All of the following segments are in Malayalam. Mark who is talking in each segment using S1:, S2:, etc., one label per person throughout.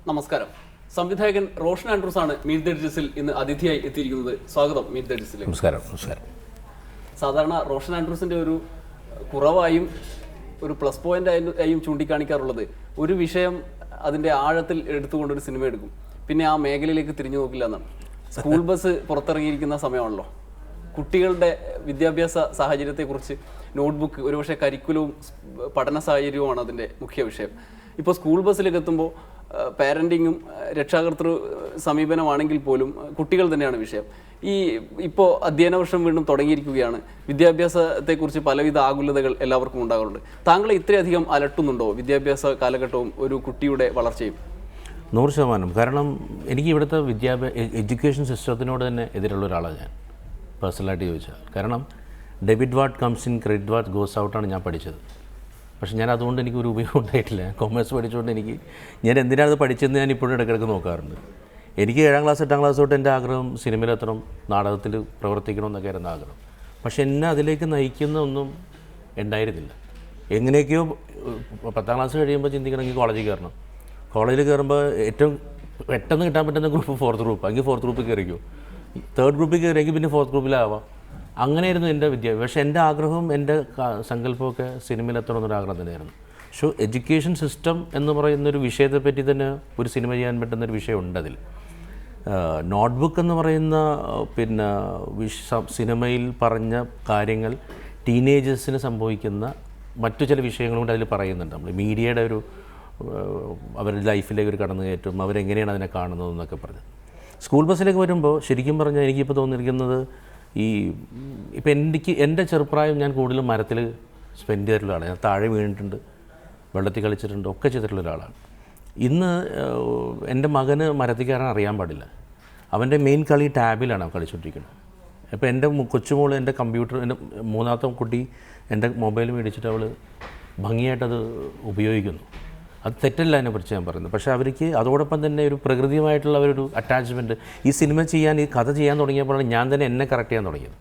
S1: നമസ്കാരം. സംവിധായകൻ റോഷൻ ആൻഡ്രൂസ് ആണ് മീറ്റ് ദ ജഡ്ജസിൽ ഇന്ന് അതിഥിയായി എത്തിയിരിക്കുന്നത്. സ്വാഗതം മീറ്റ് ദ ജഡ്ജസിൽ.
S2: നമസ്കാരം.
S1: സാധാരണ റോഷൻ ആൻഡ്രൂസിന്റെ ഒരു കുറവായും ഒരു പ്ലസ് പോയിന്റ് ആയും ചൂണ്ടിക്കാണിക്കാറുള്ളത് ഒരു വിഷയം അതിന്റെ ആഴത്തിൽ എടുത്തുകൊണ്ടൊരു സിനിമ എടുക്കും, പിന്നെ ആ മേഖലയിലേക്ക് തിരിഞ്ഞു നോക്കില്ല എന്നാണ്. സ്കൂൾ ബസ് പുറത്തിറങ്ങിയിരിക്കുന്ന സമയമാണല്ലോ. കുട്ടികളുടെ വിദ്യാഭ്യാസ സാഹചര്യത്തെക്കുറിച്ച് നോട്ട്ബുക്ക്, ഒരുപക്ഷെ കരിക്കുലവും പഠന സാഹചര്യവുമാണ് അതിൻ്റെ മുഖ്യ വിഷയം. ഇപ്പോൾ സ്കൂൾ ബസ്സിലേക്ക് എത്തുമ്പോൾ പാരൻറ്റിങ്ങും രക്ഷാകർതൃ സമീപനമാണെങ്കിൽ പോലും കുട്ടികൾ തന്നെയാണ് വിഷയം. ഇപ്പോൾ അധ്യയന വർഷം വീണ്ടും തുടങ്ങിയിരിക്കുകയാണ്. വിദ്യാഭ്യാസത്തെക്കുറിച്ച് പലവിധ ആകുലതകൾ എല്ലാവർക്കും ഉണ്ടാകാറുണ്ട്. താങ്കളെ ഇത്രയധികം അലട്ടുന്നുണ്ടോ വിദ്യാഭ്യാസ കാലഘട്ടവും ഒരു കുട്ടിയുടെ വളർച്ചയും?
S2: 100%. കാരണം എനിക്ക് ഇവിടുത്തെ എഡ്യൂക്കേഷൻ സിസ്റ്റത്തിനോട് തന്നെ എതിരുള്ള ഒരാളാണ് ഞാൻ, പേഴ്സണലായിട്ട് ചോദിച്ചാൽ. കാരണം debit what comes in, credit what goes ഔട്ടാണ് ഞാൻ പഠിച്ചത്. പക്ഷേ ഞാൻ അതുകൊണ്ട് എനിക്കൊരു ഉപയോഗം ഉണ്ടായിട്ടില്ല. കൊമേഴ്സ് പഠിച്ചുകൊണ്ട് ഞാൻ എന്തിനാണ് അത് പഠിച്ചതെന്ന് ഞാൻ ഇപ്പോഴും ഇടയ്ക്കിടയ്ക്ക് നോക്കാറുണ്ട്. എനിക്ക് 7ാം ക്ലാസ് 8ാം ക്ലാസ് തൊട്ട് എൻ്റെ ആഗ്രഹം സിനിമയിലെത്തണം, നാടകത്തിൽ പ്രവർത്തിക്കണം എന്നൊക്കെ ആയിരുന്നു ആഗ്രഹം. പക്ഷെ എന്നെ അതിലേക്ക് നയിക്കുന്ന ഒന്നും ഉണ്ടായിരുന്നില്ല. എങ്ങനെയൊക്കെയോ 10ാം ക്ലാസ് കഴിയുമ്പോൾ ചിന്തിക്കണമെങ്കിൽ കോളേജിൽ കയറണം. കോളേജിൽ കയറുമ്പോൾ ഏറ്റവും പെട്ടെന്ന് കിട്ടാൻ പറ്റുന്ന ഗ്രൂപ്പ് 4th ഗ്രൂപ്പ്. എങ്കിൽ 4th ഗ്രൂപ്പിൽ കയറിക്കോ, 3rd ഗ്രൂപ്പിൽ കയറിയെങ്കിൽ പിന്നെ 4th ഗ്രൂപ്പിലാവാം. അങ്ങനെയായിരുന്നു എൻ്റെ വിദ്യാഭ്യാസം. പക്ഷേ എൻ്റെ ആഗ്രഹവും എൻ്റെ സങ്കല്പമൊക്കെ സിനിമയിലെത്തണം എന്നൊരു ആഗ്രഹം തന്നെയായിരുന്നു. സോ എഡ്യൂക്കേഷൻ സിസ്റ്റം എന്ന് പറയുന്നൊരു വിഷയത്തെപ്പറ്റി തന്നെ ഒരു സിനിമ ചെയ്യാൻ പറ്റുന്നൊരു വിഷയമുണ്ട് അതിൽ. നോട്ട്ബുക്ക് എന്ന് പറയുന്ന പിന്നെ സിനിമയിൽ പറഞ്ഞ കാര്യങ്ങൾ ടീനേജേഴ്സിന് സംഭവിക്കുന്ന മറ്റു ചില വിഷയങ്ങളും കൂടെ അതിൽ പറയുന്നുണ്ട്. നമ്മൾ മീഡിയയുടെ ഒരു അവരുടെ ലൈഫിലേക്ക് ഒരു കടന്നുകയറ്റം, അവരെങ്ങനെയാണ് അതിനെ കാണുന്നതെന്നൊക്കെ പറഞ്ഞ്. സ്കൂൾ ബസ്സിലേക്ക് വരുമ്പോൾ ശരിക്കും പറഞ്ഞാൽ എനിക്കിപ്പോൾ തോന്നിയിരിക്കുന്നത് ഇപ്പം എൻ്റെ ചെറുപ്രായം ഞാൻ കൂടുതലും മരത്തിൽ സ്പെൻഡ് ചെയ്തിട്ടുള്ള ആളാണ്. ഞാൻ താഴെ വീണിട്ടുണ്ട്, വെള്ളത്തിൽ കളിച്ചിട്ടുണ്ട്, ഒക്കെ ചെയ്തിട്ടുള്ള ഒരാളാണ്. ഇന്ന് എൻ്റെ മകന് മരത്തിൽ കയറാൻ അറിയാൻ പാടില്ല. അവൻ്റെ മെയിൻ കളി ടാബിലാണ് അവൻ കളിച്ചുകൊണ്ടിരിക്കുന്നത്. ഇപ്പോൾ എൻ്റെ കൊച്ചുമോൾ എൻ്റെ കമ്പ്യൂട്ടർ, എൻ്റെ 3ാമത്തെ കുട്ടി എൻ്റെ മൊബൈൽ മേടിച്ചിട്ട് അവൾ ഭംഗിയായിട്ടത് ഉപയോഗിക്കുന്നു. അത് തെറ്റല്ല അതിനെക്കുറിച്ച് ഞാൻ പറയുന്നത്. പക്ഷേ അവർക്ക് അതോടൊപ്പം തന്നെ ഒരു പ്രകൃതിയുമായിട്ടുള്ള ഒരു അറ്റാച്ച്മെൻറ്റ്. ഈ സിനിമ ചെയ്യാൻ, ഈ കഥ ചെയ്യാൻ തുടങ്ങിയപ്പോഴാണ് ഞാൻ തന്നെ എന്നെ കറക്റ്റ് ചെയ്യാൻ തുടങ്ങിയത്.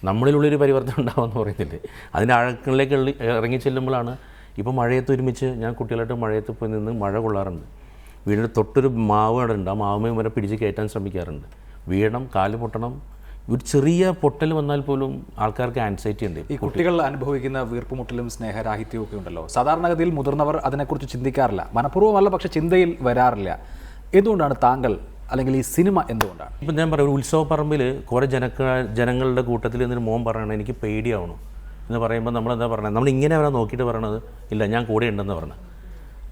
S2: നമ്മളിലുള്ളൊരു പരിവർത്തനം ഉണ്ടാകുമെന്ന് പറയുന്നില്ലേ, അതിൻ്റെ ആഴങ്ങളിലേക്ക് ഇറങ്ങി ചെല്ലുമ്പോഴാണ്. ഇപ്പോൾ മഴയത്ത് ഒരുമിച്ച് ഞാൻ കുട്ടികളായിട്ട് മഴയത്ത് പോയി നിന്ന് മഴ കൊള്ളാറുണ്ട്. വീടിൻ്റെ തൊട്ടൊരു മാവ് ഉണ്ട്, ആ മാവ് വരെ പിടിച്ച് കയറ്റാൻ ശ്രമിക്കാറുണ്ട്. വീഴണം, കാല് പൊട്ടണം. ഒരു ചെറിയ പൊട്ടൽ വന്നാൽ പോലും ആൾക്കാർക്ക് ആൻസൈറ്റി ഉണ്ട്.
S3: ഈ കുട്ടികൾ അനുഭവിക്കുന്ന വീർപ്പുമുട്ടലും സ്നേഹരാഹിത്യവും ഒക്കെ ഉണ്ടല്ലോ, സാധാരണഗതിയിൽ മുതിർന്നവർ അതിനെക്കുറിച്ച് ചിന്തിക്കാറില്ല. മനഃപൂർവ്വമല്ല, പക്ഷേ ചിന്തയിൽ വരാറില്ല. എന്തുകൊണ്ടാണ് താങ്കൾ, അല്ലെങ്കിൽ ഈ സിനിമ എന്തുകൊണ്ടാണ്?
S2: ഇപ്പം ഞാൻ പറയാം, ഒരു ഉത്സവപ്പറമ്പിൽ കുറേ ജനങ്ങളുടെ കൂട്ടത്തിൽ എന്നൊരു മോൻ പറയണം എനിക്ക് പേടിയാവണം എന്ന് പറയുമ്പോൾ നമ്മളെന്താ പറയുന്നത്? നമ്മളിങ്ങനെ അവരെ നോക്കിയിട്ട് പറയണത് ഇല്ല ഞാൻ കൂടെ ഉണ്ടെന്ന് പറഞ്ഞത്.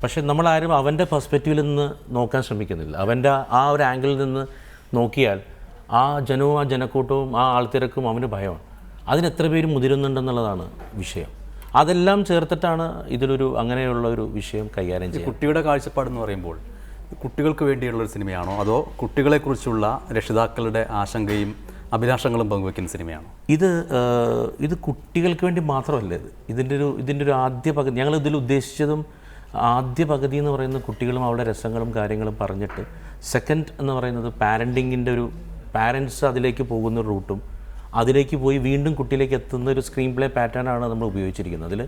S2: പക്ഷേ നമ്മളാരും അവൻ്റെ പെർസ്പെക്റ്റീവിൽ നിന്ന് നോക്കാൻ ശ്രമിക്കുന്നില്ല. അവൻ്റെ ആ ഒരു ആംഗിളിൽ നിന്ന് നോക്കിയാൽ ആ ജനവും ആ ജനക്കൂട്ടവും ആ ആൾത്തിരക്കും അവന് ഭയമാണ്. അതിനെത്ര പേര് മുതിരുന്നുണ്ടെന്നുള്ളതാണ് വിഷയം. അതെല്ലാം ചേർത്തിട്ടാണ് ഇതിലൊരു അങ്ങനെയുള്ള ഒരു വിഷയം കൈകാര്യം ചെയ്യുന്നത്.
S4: കുട്ടിയുടെ കാഴ്ചപ്പാടെന്ന് പറയുമ്പോൾ കുട്ടികൾക്ക് വേണ്ടിയുള്ളൊരു സിനിമയാണോ, അതോ കുട്ടികളെക്കുറിച്ചുള്ള രക്ഷിതാക്കളുടെ ആശങ്കയും അഭിലാഷങ്ങളും പങ്കുവയ്ക്കുന്ന സിനിമയാണോ?
S2: ഇത് കുട്ടികൾക്ക് വേണ്ടി മാത്രമല്ല. ഇതിൻ്റെ ഒരു ആദ്യ പകുതി ഞങ്ങൾ ഇതിൽ ഉദ്ദേശിച്ചതും ആദ്യ പകുതി എന്ന് പറയുന്നത് കുട്ടികളും അവരുടെ രസങ്ങളും കാര്യങ്ങളും പറഞ്ഞിട്ട്, സെക്കൻഡ് എന്ന് പറയുന്നത് പാരൻറ്റിങ്ങിൻ്റെ ഒരു പാരൻസ് അതിലേക്ക് പോകുന്ന റൂട്ടും അതിലേക്ക് പോയി വീണ്ടും കുട്ടിയിലേക്ക് എത്തുന്ന ഒരു സ്ക്രീൻ പ്ലേ പാറ്റേണാണ് നമ്മൾ ഉപയോഗിച്ചിരിക്കുന്നത്. അതിൽ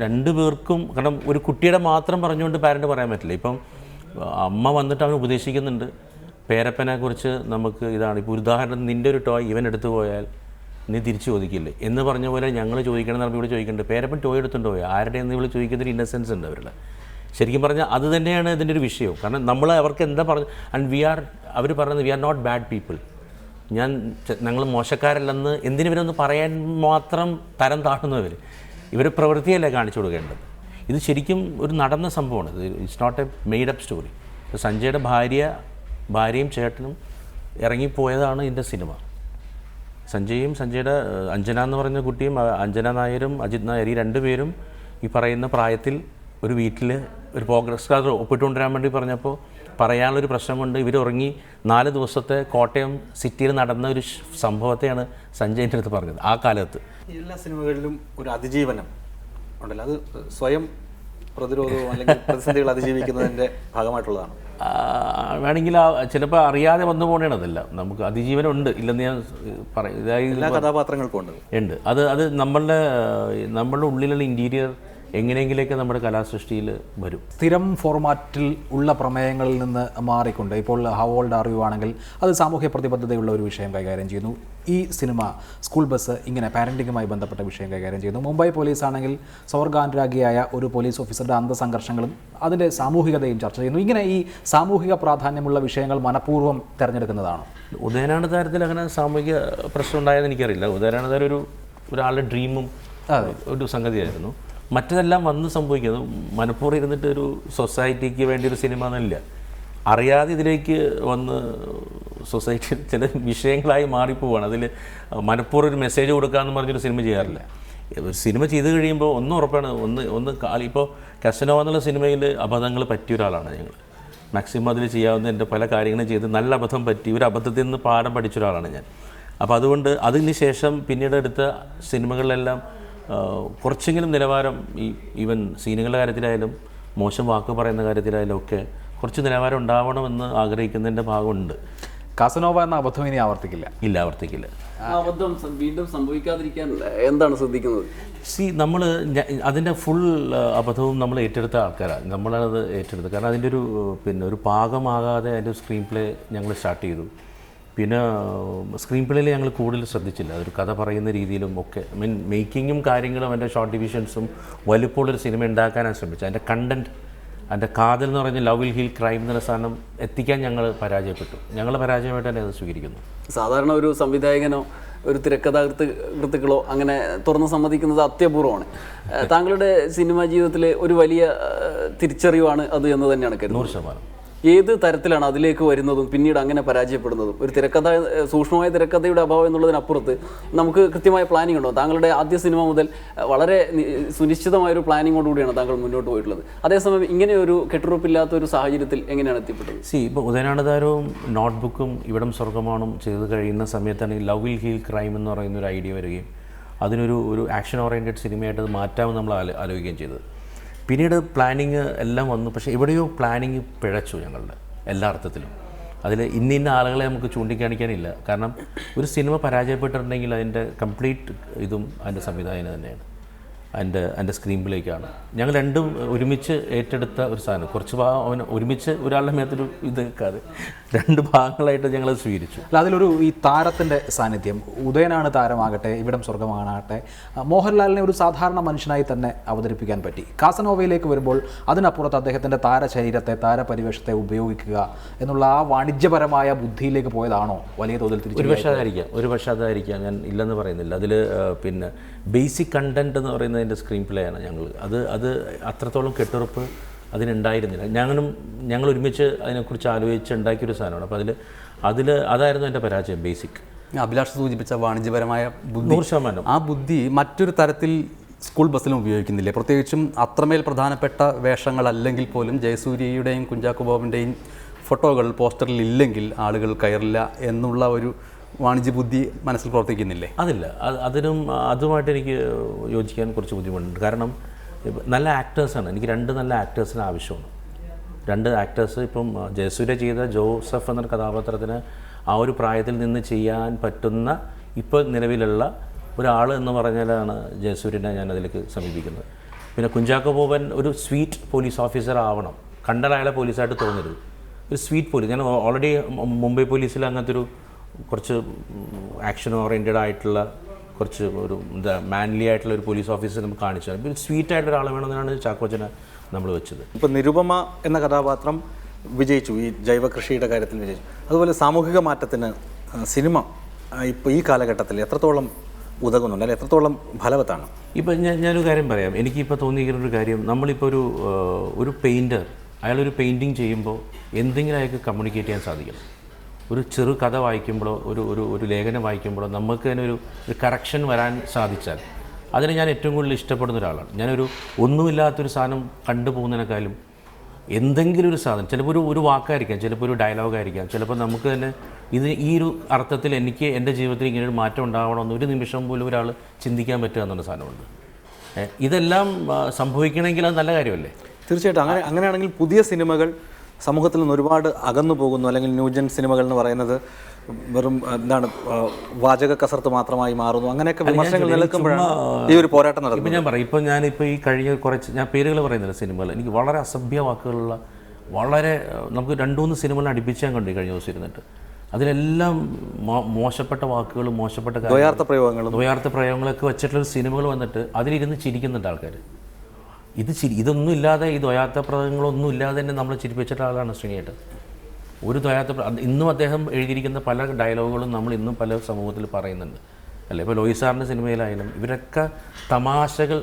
S2: രണ്ട് പേർക്കും, കാരണം ഒരു കുട്ടിയുടെ മാത്രം പറഞ്ഞുകൊണ്ട് പാരൻറ്റ് പറയാൻ പറ്റില്ല. ഇപ്പം അമ്മ വന്നിട്ട് അവൻ ഉപദേശിക്കുന്നുണ്ട് പേരപ്പനെക്കുറിച്ച്. നമുക്ക് ഇതാണ് ഇപ്പോൾ ഉദാഹരണം, നിൻ്റെ ഒരു ടോയ് ഇവൻ എടുത്തു പോയാൽ നീ തിരിച്ചു ചോദിക്കില്ലേ എന്ന് പറഞ്ഞ പോലെ ഞങ്ങൾ ചോദിക്കണം എന്ന് ഇവിടെ ചോദിക്കുന്നുണ്ട്. പേരപ്പൻ ടോയ് എടുത്തുകൊണ്ട് പോയാൽ ആരുടെ എന്ന് ഇവിടെ ചോദിക്കുന്നൊരു ഇന്നസെൻസ് ഉണ്ട് അവരുടെ. ശരിക്കും പറഞ്ഞാൽ അത് തന്നെയാണ് ഇതിൻ്റെ ഒരു വിഷയവും. കാരണം നമ്മൾ അവർക്ക് എന്താ പറഞ്ഞു, അവർ പറയുന്നത് we are not bad people, ഞങ്ങൾ മോശക്കാരല്ലെന്ന് എന്തിനിവരൊന്ന് പറയാൻ മാത്രം തരം താഴ്ന്നവർ. ഇവർ പ്രവൃത്തിയല്ലേ കാണിച്ചു കൊടുക്കേണ്ടത്. ഇത് ശരിക്കും ഒരു നടന്ന സംഭവമാണ്. It's not a made up story. സഞ്ജയുടെ ഭാര്യയും ചേട്ടനും ഇറങ്ങിപ്പോയതാണ് ഇതിൻ്റെ സിനിമ. സഞ്ജയുടെ അഞ്ജന എന്ന് പറഞ്ഞ കുട്ടിയും അഞ്ജന നായരും അജിത് നായർ, ഈ 2 പേരും ഈ പറയുന്ന പ്രായത്തിൽ ഒരു വീട്ടിൽ ഒരു പ്രോഗ്രസ് കാർഡ് ഒപ്പിട്ടുകൊണ്ടുവരാൻ വേണ്ടി പറഞ്ഞപ്പോൾ പറയാനുള്ളൊരു പ്രശ്നമുണ്ട്. ഇവർ ഉറങ്ങി 4 ദിവസത്തെ കോട്ടയം സിറ്റിയിൽ നടന്ന ഒരു സംഭവത്തെയാണ് സഞ്ജയിൻ്റെ അടുത്ത് പറഞ്ഞത്. ആ കാലത്ത്
S4: എല്ലാ സിനിമകളിലും ഒരു അതിജീവനം ഉണ്ടല്ലോ, അത് സ്വയം പ്രതിരോധവും അല്ലെങ്കിൽ പ്രതിസന്ധികൾ അതിജീവിക്കുന്നതിൻ്റെ ഭാഗമായിട്ടുള്ളതാണ്.
S2: വേണമെങ്കിൽ ചിലപ്പോൾ അറിയാതെ വന്നു പോകണതല്ല. നമുക്ക് അതിജീവനം ഉണ്ട്, ഇല്ലെന്ന് ഞാൻ
S4: എല്ലാ കഥാപാത്രങ്ങൾക്കും ഉണ്ട്.
S2: അത് നമ്മളുടെ ഉള്ളിലുള്ള ഇൻറ്റീരിയർ എങ്ങനെയെങ്കിലേക്ക് നമ്മുടെ കലാസൃഷ്ടിയിൽ വരും.
S3: സ്ഥിരം ഫോർമാറ്റിൽ ഉള്ള പ്രമേയങ്ങളിൽ നിന്ന് മാറിക്കൊണ്ട് ഇപ്പോൾ ഹൗ ഓൾഡ് ആർ യു ആണെങ്കിൽ അത് സാമൂഹ്യ പ്രതിബദ്ധതയുള്ള ഒരു വിഷയം കൈകാര്യം ചെയ്യുന്നു. ഈ സിനിമ സ്കൂൾ ബസ് ഇങ്ങനെ പാരൻറ്റിങ്ങുമായി ബന്ധപ്പെട്ട വിഷയം കൈകാര്യം ചെയ്യുന്നു. മുംബൈ പോലീസ് ആണെങ്കിൽ സ്വർഗാനുരാഗിയായ ഒരു പോലീസ് ഓഫീസറുടെ അന്തസംഘർഷങ്ങളും അതിൻ്റെ സാമൂഹികതയും ചർച്ച ചെയ്യുന്നു. ഇങ്ങനെ ഈ സാമൂഹിക പ്രാധാന്യമുള്ള വിഷയങ്ങൾ മനഃപൂർവ്വം തിരഞ്ഞെടുക്കുന്നതാണ്.
S2: ഉദയനാണ് താരത്തിൽ അങ്ങനെ സാമൂഹിക പ്രശ്നം ഉണ്ടായെന്ന് എനിക്കറിയില്ല. ഉദയനാണ് താരം ഒരാളുടെ ഡ്രീമും ഒരു സംഗതിയായിരുന്നു. മറ്റതെല്ലാം വന്ന് സംഭവിക്കുന്നത് മനഃപൂർവ്വം ഇരുന്നിട്ട് ഒരു സൊസൈറ്റിക്ക് വേണ്ടി ഒരു സിനിമ എന്നില്ല, അറിയാതെ ഇതിലേക്ക് വന്ന് സൊസൈറ്റി ചില വിഷയങ്ങളായി മാറിപ്പോവാണ്. അതിൽ മനഃപൂർവ്വം ഒരു മെസ്സേജ് കൊടുക്കാമെന്ന് പറഞ്ഞൊരു സിനിമ ചെയ്യാറില്ല. ഒരു സിനിമ ചെയ്ത് കഴിയുമ്പോൾ ഒന്നും ഉറപ്പാണ്, ഇപ്പോൾ കസനോവ എന്നുള്ള സിനിമയിൽ അബദ്ധങ്ങൾ പറ്റിയ ഒരാളാണ് ഞങ്ങൾ. മാക്സിമം അതിൽ ചെയ്യാവുന്ന എൻ്റെ പല കാര്യങ്ങളും ചെയ്ത് നല്ല അബദ്ധം പറ്റി, ഒരു അബദ്ധത്തിൽ നിന്ന് പാഠം പഠിച്ച ഒരാളാണ് ഞാൻ. അപ്പോൾ അതുകൊണ്ട് അതിന് ശേഷം പിന്നീട് എടുത്ത സിനിമകളിലെല്ലാം കുറച്ചെങ്കിലും നിലവാരം, ഈവൻ സീനുകളുടെ കാര്യത്തിലായാലും മോശം വാക്ക് പറയുന്ന കാര്യത്തിലായാലും ഒക്കെ കുറച്ച് നിലവാരം ഉണ്ടാവണമെന്ന് ആഗ്രഹിക്കുന്നതിൻ്റെ ഭാഗമുണ്ട്.
S3: കാസനോവ എന്ന അബദ്ധം ഇനി ആവർത്തിക്കില്ല.
S2: ഇല്ല, ആവർത്തിക്കില്ല.
S1: അബദ്ധം വീണ്ടും സംഭവിക്കാതിരിക്കാൻ എന്താണ് ശ്രദ്ധിക്കുന്നത്?
S2: നമ്മൾ അതിൻ്റെ ഫുൾ അബദ്ധവും നമ്മൾ ഏറ്റെടുത്ത ആൾക്കാരാണ്. നമ്മളത് ഏറ്റെടുത്തത് കാരണം അതിൻ്റെ ഒരു പാകമാകാതെ അതിൻ്റെ സ്ക്രീൻ പ്ലേ ഞങ്ങൾ സ്റ്റാർട്ട് ചെയ്തു. പിന്നെ സ്ക്രീൻ പ്ലേയിൽ ഞങ്ങൾ കൂടുതൽ ശ്രദ്ധിച്ചില്ല, അതൊരു കഥ പറയുന്ന രീതിയിലും ഒക്കെ. മേക്കിങ്ങും കാര്യങ്ങളും അതിൻ്റെ ഷോർട്ട് ഡിവിഷൻസും വലുപ്പമുള്ളൊരു സിനിമ ഉണ്ടാക്കാനാണ് ശ്രമിച്ചത്. അതിൻ്റെ കണ്ടൻറ്റ്, അതിൻ്റെ കാതൽ എന്ന് പറഞ്ഞാൽ ലവ് വിൽ ഹീൽ ക്രൈം എന്നുള്ള സാധനം എത്തിക്കാൻ ഞങ്ങൾ പരാജയപ്പെട്ടു. ഞങ്ങൾ പരാജയമായിട്ട് തന്നെ അത് സ്വീകരിക്കുന്നു.
S1: സാധാരണ ഒരു സംവിധായകനോ ഒരു തിരക്കഥാകൃത്തുക്കളോ അങ്ങനെ തുറന്ന് സമ്മതിക്കുന്നത് അത്യപൂർവമാണ്. താങ്കളുടെ സിനിമാ ജീവിതത്തിലെ ഒരു വലിയ തിരിച്ചറിവാണ് അത് എന്ന് തന്നെയാണ് കരുതുന്നത്.
S2: 100%.
S1: ഏത് തരത്തിലാണ് അതിലേക്ക് വരുന്നതും പിന്നീട് അങ്ങനെ പരാജയപ്പെടുന്നതും? ഒരു തിരക്കഥ, സൂക്ഷ്മമായ തിരക്കഥയുടെ അഭാവം എന്നുള്ളതിനപ്പുറത്ത് നമുക്ക് കൃത്യമായ പ്ലാനിംഗ് ഉണ്ടോ? താങ്കളുടെ ആദ്യ സിനിമ മുതൽ വളരെ സുനിശ്ചിതമായൊരു പ്ലാനിങ്ങോടുകൂടിയാണ് താങ്കൾ മുന്നോട്ട് പോയിട്ടുള്ളത്. അതേസമയം ഇങ്ങനെ ഒരു കെട്ടുറപ്പില്ലാത്ത ഒരു സാഹചര്യത്തിൽ എങ്ങനെയാണ് എത്തിപ്പെട്ടത്?
S2: ഇപ്പോൾ ഉദയനാടതാരവും നോട്ട്ബുക്കും ഇവിടം സ്വർഗമാണും ചെയ്ത് കഴിയുന്ന സമയത്താണ് ഈ ലവ് വിൽ ഹീൽ ക്രൈം എന്ന് പറയുന്ന ഒരു ഐഡിയ വരികയും ഒരു ആക്ഷൻ ഓറിയൻറ്റഡ് സിനിമയായിട്ട് അത് മാറ്റാമെന്ന് നമ്മൾ ആലോചിക്കുകയും ചെയ്തത്. പിന്നീട് പ്ലാനിങ് എല്ലാം വന്നു. പക്ഷേ എവിടെയോ പ്ലാനിങ് പിഴച്ചു ഞങ്ങളുടെ എല്ലാ അർത്ഥത്തിലും. അതിൽ ഇന്ന ആളുകളെ നമുക്ക് ചൂണ്ടിക്കാണിക്കാനില്ല. കാരണം ഒരു സിനിമ പരാജയപ്പെട്ടിട്ടുണ്ടെങ്കിൽ അതിൻ്റെ കംപ്ലീറ്റ് ഇതും അതിൻ്റെ സംവിധായകന് തന്നെയാണ്, എൻ്റെ സ്ക്രീൻ പ്ലേക്കാണ്. ഞങ്ങൾ രണ്ടും ഒരുമിച്ച് ഏറ്റെടുത്ത ഒരു സാധനം. കുറച്ച് ഭാഗം ഒരുമിച്ച് ഒരാളുടെ മേത്തൊരു ഇത് വെക്കാതെ 2 ഭാഗങ്ങളായിട്ട് ഞങ്ങൾ സ്വീകരിച്ചു.
S3: അല്ല, അതിലൊരു ഈ താരത്തിൻ്റെ സാന്നിധ്യം, ഉദയനാണ് താരമാകട്ടെ, ഇവിടം സ്വർഗമാകട്ടെ, മോഹൻലാലിനെ ഒരു സാധാരണ മനുഷ്യനായി തന്നെ അവതരിപ്പിക്കാൻ പറ്റി. കാസനോവയിലേക്ക് വരുമ്പോൾ അതിനപ്പുറത്ത് അദ്ദേഹത്തിൻ്റെ താരശരീരത്തെ, താരപരിവേഷത്തെ ഉപയോഗിക്കുക എന്നുള്ള ആ വാണിജ്യപരമായ ബുദ്ധിയിലേക്ക് പോയതാണോ വലിയ തോതിൽ തിരിച്ചു?
S2: ഒരു പക്ഷേ അതായിരിക്കാം, ഞാൻ ഇല്ലെന്ന് പറയുന്നില്ല. അതിൽ പിന്നെ ബേസിക് കണ്ടൻറ്റ് എന്ന് പറയുന്നതിൻ്റെ സ്ക്രീൻ പ്ലേ ആണ് അത് അത്രത്തോളം കെട്ടുറപ്പ് അതിനുണ്ടായിരുന്നില്ല. ഞങ്ങൾ ഒരുമിച്ച് അതിനെക്കുറിച്ച് ആലോചിച്ച് ഉണ്ടാക്കിയൊരു സാധനമാണ്. അപ്പോൾ അതായിരുന്നു എൻ്റെ പരാജയം. ബേസിക്
S4: അഭിലാഷ് സൂചിപ്പിച്ച വാണിജ്യപരമായ ബുദ്ധി,
S2: 100%.
S4: ആ ബുദ്ധി മറ്റൊരു തരത്തിൽ സ്കൂൾ ബസ്സിലും ഉപയോഗിക്കുന്നില്ലേ? പ്രത്യേകിച്ചും അത്രമേൽ പ്രധാനപ്പെട്ട വേഷങ്ങളല്ലെങ്കിൽ പോലും ജയസൂര്യയുടെയും കുഞ്ചാക്കോ ബോബൻ്റെയും ഫോട്ടോകൾ പോസ്റ്ററിൽ ഇല്ലെങ്കിൽ ആളുകൾ കയറില്ല എന്നുള്ള ഒരു വാണിജ്യ ബുദ്ധി മനസ്സിൽ പ്രവർത്തിക്കുന്നില്ലേ?
S2: അതില്ല, അതുമായിട്ട് എനിക്ക് യോജിക്കാൻ കുറച്ച് ബുദ്ധിമുട്ടുണ്ട്. കാരണം നല്ല ആക്ടേഴ്സാണ്, എനിക്ക് 2 നല്ല ആക്ടേഴ്സിന് ആവശ്യമാണ്. 2 ആക്ടേഴ്സ്. ഇപ്പം ജയസൂര്യ ചെയ്ത ജോസഫ് എന്നൊരു കഥാപാത്രത്തിന് ആ ഒരു പ്രായത്തിൽ നിന്ന് ചെയ്യാൻ പറ്റുന്ന ഇപ്പോൾ നിലവിലുള്ള ഒരാൾ എന്ന് പറഞ്ഞാലാണ് ജയസൂര്യനെ ഞാൻ അതിലേക്ക് സമീപിക്കുന്നത്. പിന്നെ കുഞ്ചാക്കോ ബോബൻ ഒരു സ്വീറ്റ് പോലീസ് ഓഫീസർ ആവണം, കണ്ടാൽ അയാളെ പോലീസായിട്ട് തോന്നരുത്. ഒരു സ്വീറ്റ് പോലീസ്. ഞാൻ ഓൾറെഡി മുംബൈ പോലീസിൽ അങ്ങനത്തെ കുറച്ച് ആക്ഷൻ ഓറിയൻറ്റഡ് ആയിട്ടുള്ള കുറച്ച് മാൻലി ആയിട്ടുള്ള ഒരു പോലീസ് ഓഫീസർ നമുക്ക് കാണിച്ചു തരാം. ഒരു സ്വീറ്റ് ആയിട്ടുള്ള ഒരാൾ വേണമെന്നാണ് ചാക്കോച്ചനെ നമ്മൾ വെച്ചത്.
S5: ഇപ്പോൾ നിരുപമ എന്ന കഥാപാത്രം വിജയിച്ചു, ഈ ജൈവകൃഷിയുടെ കാര്യത്തിൽ വിജയിച്ചു. അതുപോലെ സാമൂഹിക മാറ്റത്തിന് സിനിമ ഇപ്പോൾ ഈ കാലഘട്ടത്തിൽ എത്രത്തോളം ഉതകുന്നുണ്ട്, അല്ലെങ്കിൽ എത്രത്തോളം ഫലവത്താണ്?
S2: ഇപ്പം ഞാനൊരു കാര്യം പറയാം. എനിക്കിപ്പോൾ തോന്നിയിരിക്കുന്നൊരു കാര്യം, നമ്മളിപ്പോൾ ഒരു പെയിൻറ്റർ അയാളൊരു പെയിൻറ്റിങ് ചെയ്യുമ്പോൾ എന്തെങ്കിലും അയാൾക്ക് കമ്മ്യൂണിക്കേറ്റ് ചെയ്യാൻ സാധിക്കണം. ഒരു ചെറു കഥ വായിക്കുമ്പോഴോ ഒരു ലേഖനം വായിക്കുമ്പോഴോ നമുക്ക് തന്നെ ഒരു കറക്ഷൻ വരാൻ സാധിച്ചാൽ അതിനെ ഞാൻ ഏറ്റവും കൂടുതൽ ഇഷ്ടപ്പെടുന്ന ഒരാളാണ്. ഒന്നുമില്ലാത്തൊരു സാധനം കണ്ടുപോകുന്നതിനേക്കാളും എന്തെങ്കിലും ഒരു സാധനം, ചിലപ്പോൾ ഒരു വാക്കായിരിക്കാം, ചിലപ്പോൾ ഒരു ഡയലോഗായിരിക്കാം, ചിലപ്പോൾ നമുക്ക് തന്നെ ഈ ഒരു അർത്ഥത്തിൽ എനിക്ക് എൻ്റെ ജീവിതത്തിൽ ഇങ്ങനെ ഒരു മാറ്റം ഉണ്ടാവണമെന്ന് ഒരു നിമിഷം പോലും ഒരാൾ ചിന്തിക്കാൻ പറ്റുക എന്നുള്ള സാധനമുണ്ട്. ഇതെല്ലാം സംഭവിക്കണമെങ്കിൽ അത് നല്ല കാര്യമല്ലേ?
S5: തീർച്ചയായിട്ടും. അങ്ങനെയാണെങ്കിൽ പുതിയ സിനിമകൾ സമൂഹത്തിൽ നിന്ന് ഒരുപാട് അകന്നു പോകുന്നു, അല്ലെങ്കിൽ ന്യൂജൻ സിനിമകൾ എന്ന് പറയുന്നത് വെറും എന്താണ് വാചക കസർത്ത് മാത്രമായി മാറുന്നു, അങ്ങനെയൊക്കെ വിമർശനങ്ങൾ നിലനിൽക്കുമ്പോഴാണ് ഈ ഒരു പോരാട്ടം നടക്കുന്നത്.
S2: ഇപ്പം ഞാൻ പറയും, ഇപ്പം ഞാനിപ്പോൾ ഈ കഴിഞ്ഞ കുറച്ച് ഞാൻ പേരുകൾ പറയുന്നില്ല സിനിമകൾ, എനിക്ക് വളരെ അസഭ്യ വാക്കുകളുള്ള വളരെ നമുക്ക് 2-3 സിനിമകൾ അടുപ്പിച്ച് ഞാൻ കണ്ടു കഴിഞ്ഞ ദിവസം ഇരുന്നിട്ട്. അതിലെല്ലാം മോശപ്പെട്ട വാക്കുകളും മോശപ്പെട്ട ദ്വയാർത്ഥ പ്രയോഗങ്ങളൊക്കെ വെച്ചിട്ടുള്ള സിനിമകൾ വന്നിട്ട് അതിലിരുന്ന് ചിരിക്കുന്നുണ്ട് ആൾക്കാർ. ഇതൊന്നും ഇല്ലാതെ, ഈ ദ്വയാർത്ഥ പ്രയോഗങ്ങളൊന്നും ഇല്ലാതെ തന്നെ നമ്മൾ ചിരിപ്പിച്ചിട്ട ആളാണ് ശ്രീനിയേട്ടൻ. ഒരു ഇന്നും അദ്ദേഹം എഴുതിയിരിക്കുന്ന പല ഡയലോഗുകളും നമ്മൾ ഇന്നും പല സമൂഹത്തിൽ പറയുന്നുണ്ട് അല്ലേ. ഇപ്പോൾ ലോയി സാറിൻ്റെ സിനിമയിലായാലും ഇവരൊക്കെ തമാശകൾ,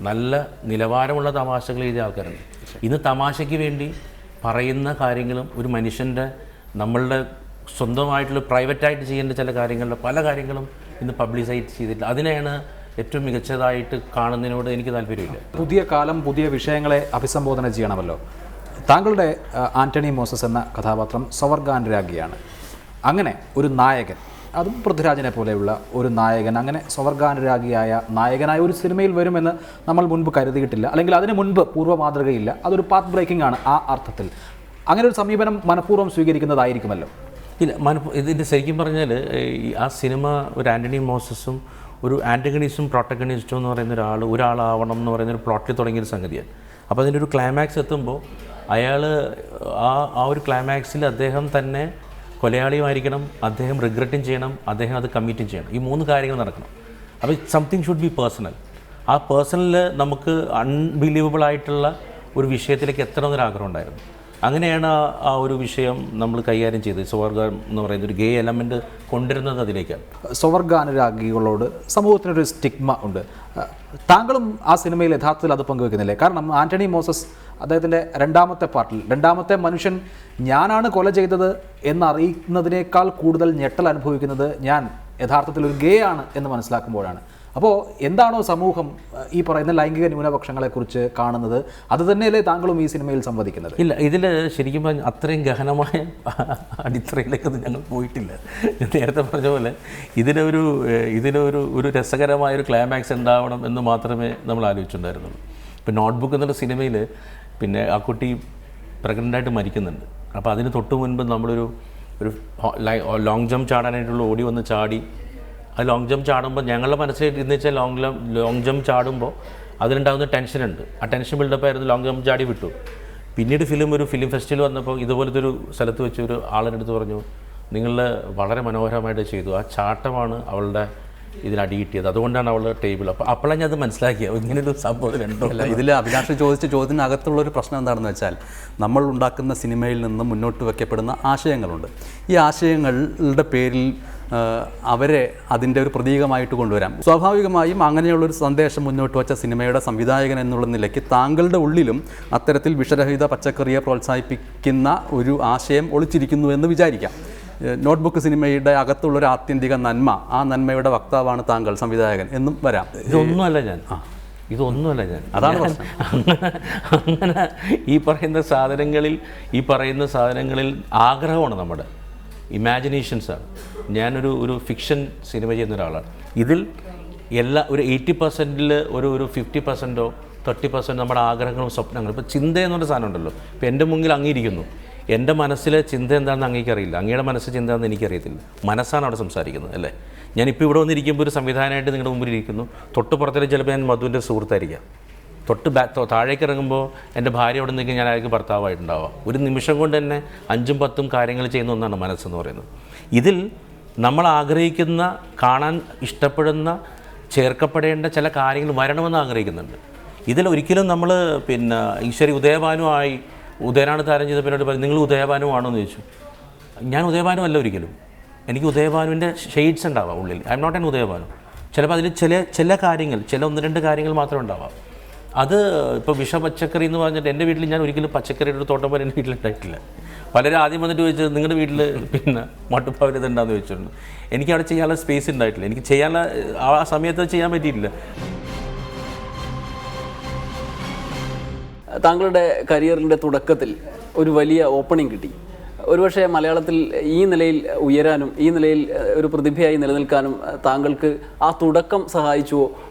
S2: നല്ല നിലവാരമുള്ള തമാശകൾ എഴുതിയ ആൾക്കാരാണ്. ഇന്ന് തമാശയ്ക്ക് വേണ്ടി പറയുന്ന കാര്യങ്ങളും ഒരു മനുഷ്യൻ്റെ നമ്മളുടെ സ്വന്തമായിട്ടുള്ള പ്രൈവറ്റായിട്ട് ചെയ്യേണ്ട ചില കാര്യങ്ങളുടെ പല കാര്യങ്ങളും ഇന്ന് പബ്ലിസൈറ്റ് ചെയ്തിട്ടില്ല. അതിനെയാണ് ഏറ്റവും മികച്ചതായിട്ട് കാണുന്നതിനോട് എനിക്ക് താല്പര്യമില്ല.
S3: പുതിയ കാലം പുതിയ വിഷയങ്ങളെ അഭിസംബോധന ചെയ്യണമല്ലോ. താങ്കളുടെ ആൻ്റണി മോസസ് എന്ന കഥാപാത്രം സ്വവർഗാനുരാഗിയാണ്. അങ്ങനെ ഒരു നായകൻ, അതും പൃഥ്വിരാജിനെ പോലെയുള്ള ഒരു നായകൻ, അങ്ങനെ സ്വവർഗാനുരാഗിയായ നായകനായ ഒരു സിനിമയിൽ വരുമെന്ന് നമ്മൾ മുൻപ് കരുതിയിട്ടില്ല, അല്ലെങ്കിൽ അതിന് മുൻപ് പൂർവ്വ മാതൃകയില്ല. അതൊരു പാത്ത് ബ്രേക്കിംഗ് ആണ് ആ അർത്ഥത്തിൽ. അങ്ങനെ ഒരു സമീപനം മനഃപൂർവ്വം സ്വീകരിക്കുന്നതായിരിക്കുമല്ലോ.
S2: ഇല്ല, ഇതിൻ്റെ ശരിക്കും പറഞ്ഞാൽ ആ സിനിമ ഒരു ആൻ്റണി മോസസും ഒരു ആൻ്റഗണിസ്റ്റും പ്രൊട്ടഗണിസ്റ്റും എന്ന് പറയുന്ന ഒരാളാവണം എന്ന് പറയുന്ന ഒരു പ്ലോട്ടിൽ തുടങ്ങിയൊരു സംഗതിയാണ്. അപ്പോൾ അതിൻ്റെ ഒരു ക്ലൈമാക്സ് എത്തുമ്പോൾ അയാൾ ആ ഒരു ക്ലൈമാക്സിൽ അദ്ദേഹം തന്നെ കൊലയാളിയുമായിരിക്കണം, അദ്ദേഹം റിഗ്രറ്റും ചെയ്യണം, അദ്ദേഹം അത് കമ്മിറ്റും ചെയ്യണം. ഈ 3 കാര്യങ്ങൾ നടക്കണം. അപ്പോൾ സംതിങ് ഷുഡ് ബി പേഴ്സണൽ. ആ പേഴ്സണലിൽ നമുക്ക് അൺബിലീവബിൾ ആയിട്ടുള്ള ഒരു വിഷയത്തിലേക്ക് എത്തണമെന്നൊരാഗ്രഹം ഉണ്ടായിരുന്നു. അങ്ങനെയാണ് ആ ഒരു വിഷയം നമ്മൾ കൈകാര്യം ചെയ്തത്. സ്വവർഗം എന്ന് പറയുന്ന ഒരു ഗേ എലമെൻറ്റ് കൊണ്ടുവരുന്നത് അതിലേക്കാണ്.
S3: സ്വവർഗാനുരാഗികളോട് സമൂഹത്തിനൊരു സ്റ്റിഗ്മ ഉണ്ട്. താങ്കളും ആ സിനിമയിൽ യഥാർത്ഥത്തിൽ അത് പങ്കുവെക്കുന്നില്ലേ? കാരണം ആൻ്റണി മോസസ് അദ്ദേഹത്തിൻ്റെ 2ാമത്തെ പാർട്ടിൽ 2ാമത്തെ മനുഷ്യൻ ഞാനാണ് കൊല ചെയ്തത് എന്നറിയുന്നതിനേക്കാൾ കൂടുതൽ ഞെട്ടൽ അനുഭവിക്കുന്നത് ഞാൻ യഥാർത്ഥത്തിൽ ഒരു ഗേ ആണ് എന്ന് മനസ്സിലാക്കുമ്പോഴാണ്. അപ്പോൾ എന്താണോ സമൂഹം ഈ പറയുന്ന ലൈംഗിക ന്യൂനപക്ഷങ്ങളെക്കുറിച്ച് കാണുന്നത്, അത് തന്നെയല്ലേ താങ്കളും ഈ സിനിമയിൽ സംവദിക്കുന്നത്?
S2: ഇല്ല, ഇതിൽ ശരിക്കും പറഞ്ഞാൽ അത്രയും ഗഹനമായ അടിത്തറയിലേക്കൊന്നും ഞങ്ങൾ പോയിട്ടില്ല. ഞാൻ നേരത്തെ പറഞ്ഞ പോലെ ഇതിനൊരു രസകരമായൊരു ക്ലൈമാക്സ് ഉണ്ടാവണം എന്ന് മാത്രമേ നമ്മൾ ആലോചിച്ചിട്ടുണ്ടായിരുന്നുള്ളൂ. ഇപ്പോൾ നോട്ട്ബുക്ക് എന്നുള്ള സിനിമയിൽ പിന്നെ ആ കുട്ടി പ്രഗ്നൻ്റായിട്ട് മരിക്കുന്നുണ്ട്. അപ്പോൾ അതിന് തൊട്ട് മുൻപ് നമ്മളൊരു ലോങ് ജമ്പ് ചാടാനായിട്ടുള്ള ഓടി വന്ന് ചാടി, ആ ലോങ് ജമ്പ് ചാടുമ്പോൾ ഞങ്ങളുടെ മനസ്സിൽ എന്ന് വെച്ചാൽ ലോങ് ജമ്പ് ചാടുമ്പോൾ അതിലുണ്ടാകുന്ന ടെൻഷനുണ്ട്. ആ ടെൻഷൻ ബിൽഡപ്പ് ആയിരുന്നു. ലോങ് ജമ്പ് ചാടി വിട്ടു. പിന്നീട് ഒരു ഫിലിം ഫെസ്റ്റിവൽ വന്നപ്പോൾ ഇതുപോലത്തെ ഒരു സ്ഥലത്ത് വെച്ച് ഒരു ആളുടെ അടുത്ത് പറഞ്ഞു, നിങ്ങൾ വളരെ മനോഹരമായിട്ട് ചെയ്തു, ആ ചാട്ടമാണ് അവളുടെ ഇതിനടി കിട്ടിയത്, അതുകൊണ്ടാണ് അവളുടെ ടേബിൾ. അപ്പോഴാണ് ഞാൻ അത് മനസ്സിലാക്കിയത് ഇങ്ങനൊരു സംഭവം രണ്ടോ.
S4: അല്ല, ഇതിൽ അഭിലാഷ് ചോദിച്ച ചോദ്യത്തിനകത്തുള്ളൊരു പ്രശ്നം എന്താണെന്ന് വെച്ചാൽ, നമ്മൾ ഉണ്ടാക്കുന്ന സിനിമയിൽ നിന്ന് മുന്നോട്ട് വയ്ക്കപ്പെടുന്ന ആശയങ്ങളുണ്ട്. ഈ ആശയങ്ങളുടെ പേരിൽ അവരെ അതിൻ്റെ ഒരു പ്രതീകമായിട്ട് കൊണ്ടുവരാം. സ്വാഭാവികമായും അങ്ങനെയുള്ളൊരു സന്ദേശം മുന്നോട്ട് വച്ച സിനിമയുടെ സംവിധായകൻ എന്നുള്ള നിലയ്ക്ക് താങ്കളുടെ ഉള്ളിലും അത്തരത്തിൽ വിഷരഹിത പച്ചക്കറിയെ പ്രോത്സാഹിപ്പിക്കുന്ന ഒരു ആശയം ഒളിച്ചിരിക്കുന്നു എന്ന് വിചാരിക്കാം. നോട്ട്ബുക്ക് സിനിമയുടെ അകത്തുള്ളൊരു ആത്യന്തിക നന്മ, ആ നന്മയുടെ വക്താവാണ് താങ്കൾ, സംവിധായകൻ എന്നും വരാം.
S2: ഇതൊന്നുമല്ല ഞാൻ അതാണ് അങ്ങനെ ഈ പറയുന്ന സാധനങ്ങളിൽ ആഗ്രഹമാണ്, നമ്മുടെ ഇമാജിനേഷൻസാണ്. ഞാനൊരു ഫിക്ഷൻ സിനിമ ചെയ്യുന്ന ഒരാളാണ്. ഇതിൽ ഒരു 80% ഒരു 50%ഓ 30% നമ്മുടെ ആഗ്രഹങ്ങളും സ്വപ്നങ്ങളും. ഇപ്പോൾ ചിന്ത എന്നൊരു സാധനം ഉണ്ടല്ലോ. ഇപ്പോൾ എൻ്റെ മുന്നിൽ അങ്ങിയിരിക്കുന്നു, എൻ്റെ മനസ്സിലെ ചിന്ത എന്താണെന്ന് അങ്ങേക്കറിയില്ല, അങ്ങയുടെ മനസ്സിലെ ചിന്ത എന്താണെന്ന് എനിക്കറിയത്തില്ല. മനസ്സാണ് അവിടെ സംസാരിക്കുന്നത് അല്ലേ. ഞാനിപ്പോൾ ഇവിടെ വന്നിരിക്കുമ്പോൾ ഒരു സംവിധാനമായിട്ട് നിങ്ങളുടെ മുമ്പിൽ ഇരിക്കുന്നു. തൊട്ട് പുറത്തേക്ക് ചിലപ്പോൾ ഞാൻ മധുവിൻ്റെ സുഹൃത്തായിരിക്കാം. താഴേക്ക് ഇറങ്ങുമ്പോൾ എൻ്റെ ഭാര്യ അവിടെ നിൽക്കുക, ഞാൻ അയാൾക്ക് ഭർത്താവായിട്ടുണ്ടാവാം. ഒരു നിമിഷം കൊണ്ട് തന്നെ 5ഉം 10ഉം കാര്യങ്ങൾ ചെയ്യുന്ന ഒന്നാണ് മനസ്സെന്ന് പറയുന്നത്. ഇതിൽ നമ്മൾ ആഗ്രഹിക്കുന്ന, കാണാൻ ഇഷ്ടപ്പെടുന്ന, ചേർക്കപ്പെടേണ്ട ചില കാര്യങ്ങൾ വരണമെന്ന് ആഗ്രഹിക്കുന്നുണ്ട്. ഇതിലൊരിക്കലും നമ്മൾ ഈശ്വരി ഉദയഭാനുമായി ഉദയനാണ് താരം ചെയ്ത പിന്നീട് പറയും, നിങ്ങൾ ഉദയഭാനുവാണോ എന്ന് ചോദിച്ചു. ഞാൻ ഉദയഭാനുവല്ല ഒരിക്കലും. എനിക്ക് ഉദയഭാനുവിൻ്റെ ഷെയ്ഡ്സ് ഉണ്ടാവാം ഉള്ളിൽ. I'm not an Udayabhanu. ചിലപ്പോൾ അതിൽ ചില കാര്യങ്ങൾ, 1-2 കാര്യങ്ങൾ മാത്രമേ ഉണ്ടാവാം. അത് ഇപ്പോൾ പച്ചക്കറി എന്ന് പറഞ്ഞിട്ട് എൻ്റെ വീട്ടിൽ ഞാൻ ഒരിക്കലും പച്ചക്കറിയുടെ ഒരു തോട്ടം പോലെ എൻ്റെ വീട്ടിലുണ്ടായിട്ടില്ല. പലരും ആദ്യം വന്നിട്ട് ചോദിച്ചത്, നിങ്ങളുടെ വീട്ടിൽ മട്ടുപ്പാവൽ ഇതുണ്ടാന്ന് ചോദിച്ചിട്ടുണ്ട്. എനിക്ക് അവിടെ ചെയ്യാനുള്ള സ്പേസ് ഉണ്ടായിട്ടില്ല. എനിക്ക് ചെയ്യാനുള്ള ആ സമയത്ത് ചെയ്യാൻ പറ്റിയിട്ടില്ല.
S1: താങ്കളുടെ കരിയറിൻ്റെ തുടക്കത്തിൽ ഒരു വലിയ ഓപ്പണിംഗ് കിട്ടി. ഒരുപക്ഷെ മലയാളത്തിൽ ഈ നിലയിൽ ഉയരാനും ഈ നിലയിൽ ഒരു പ്രതിഭയായി നിലനിൽക്കാനും താങ്കൾക്ക് ആ തുടക്കം സഹായിച്ചുവോ?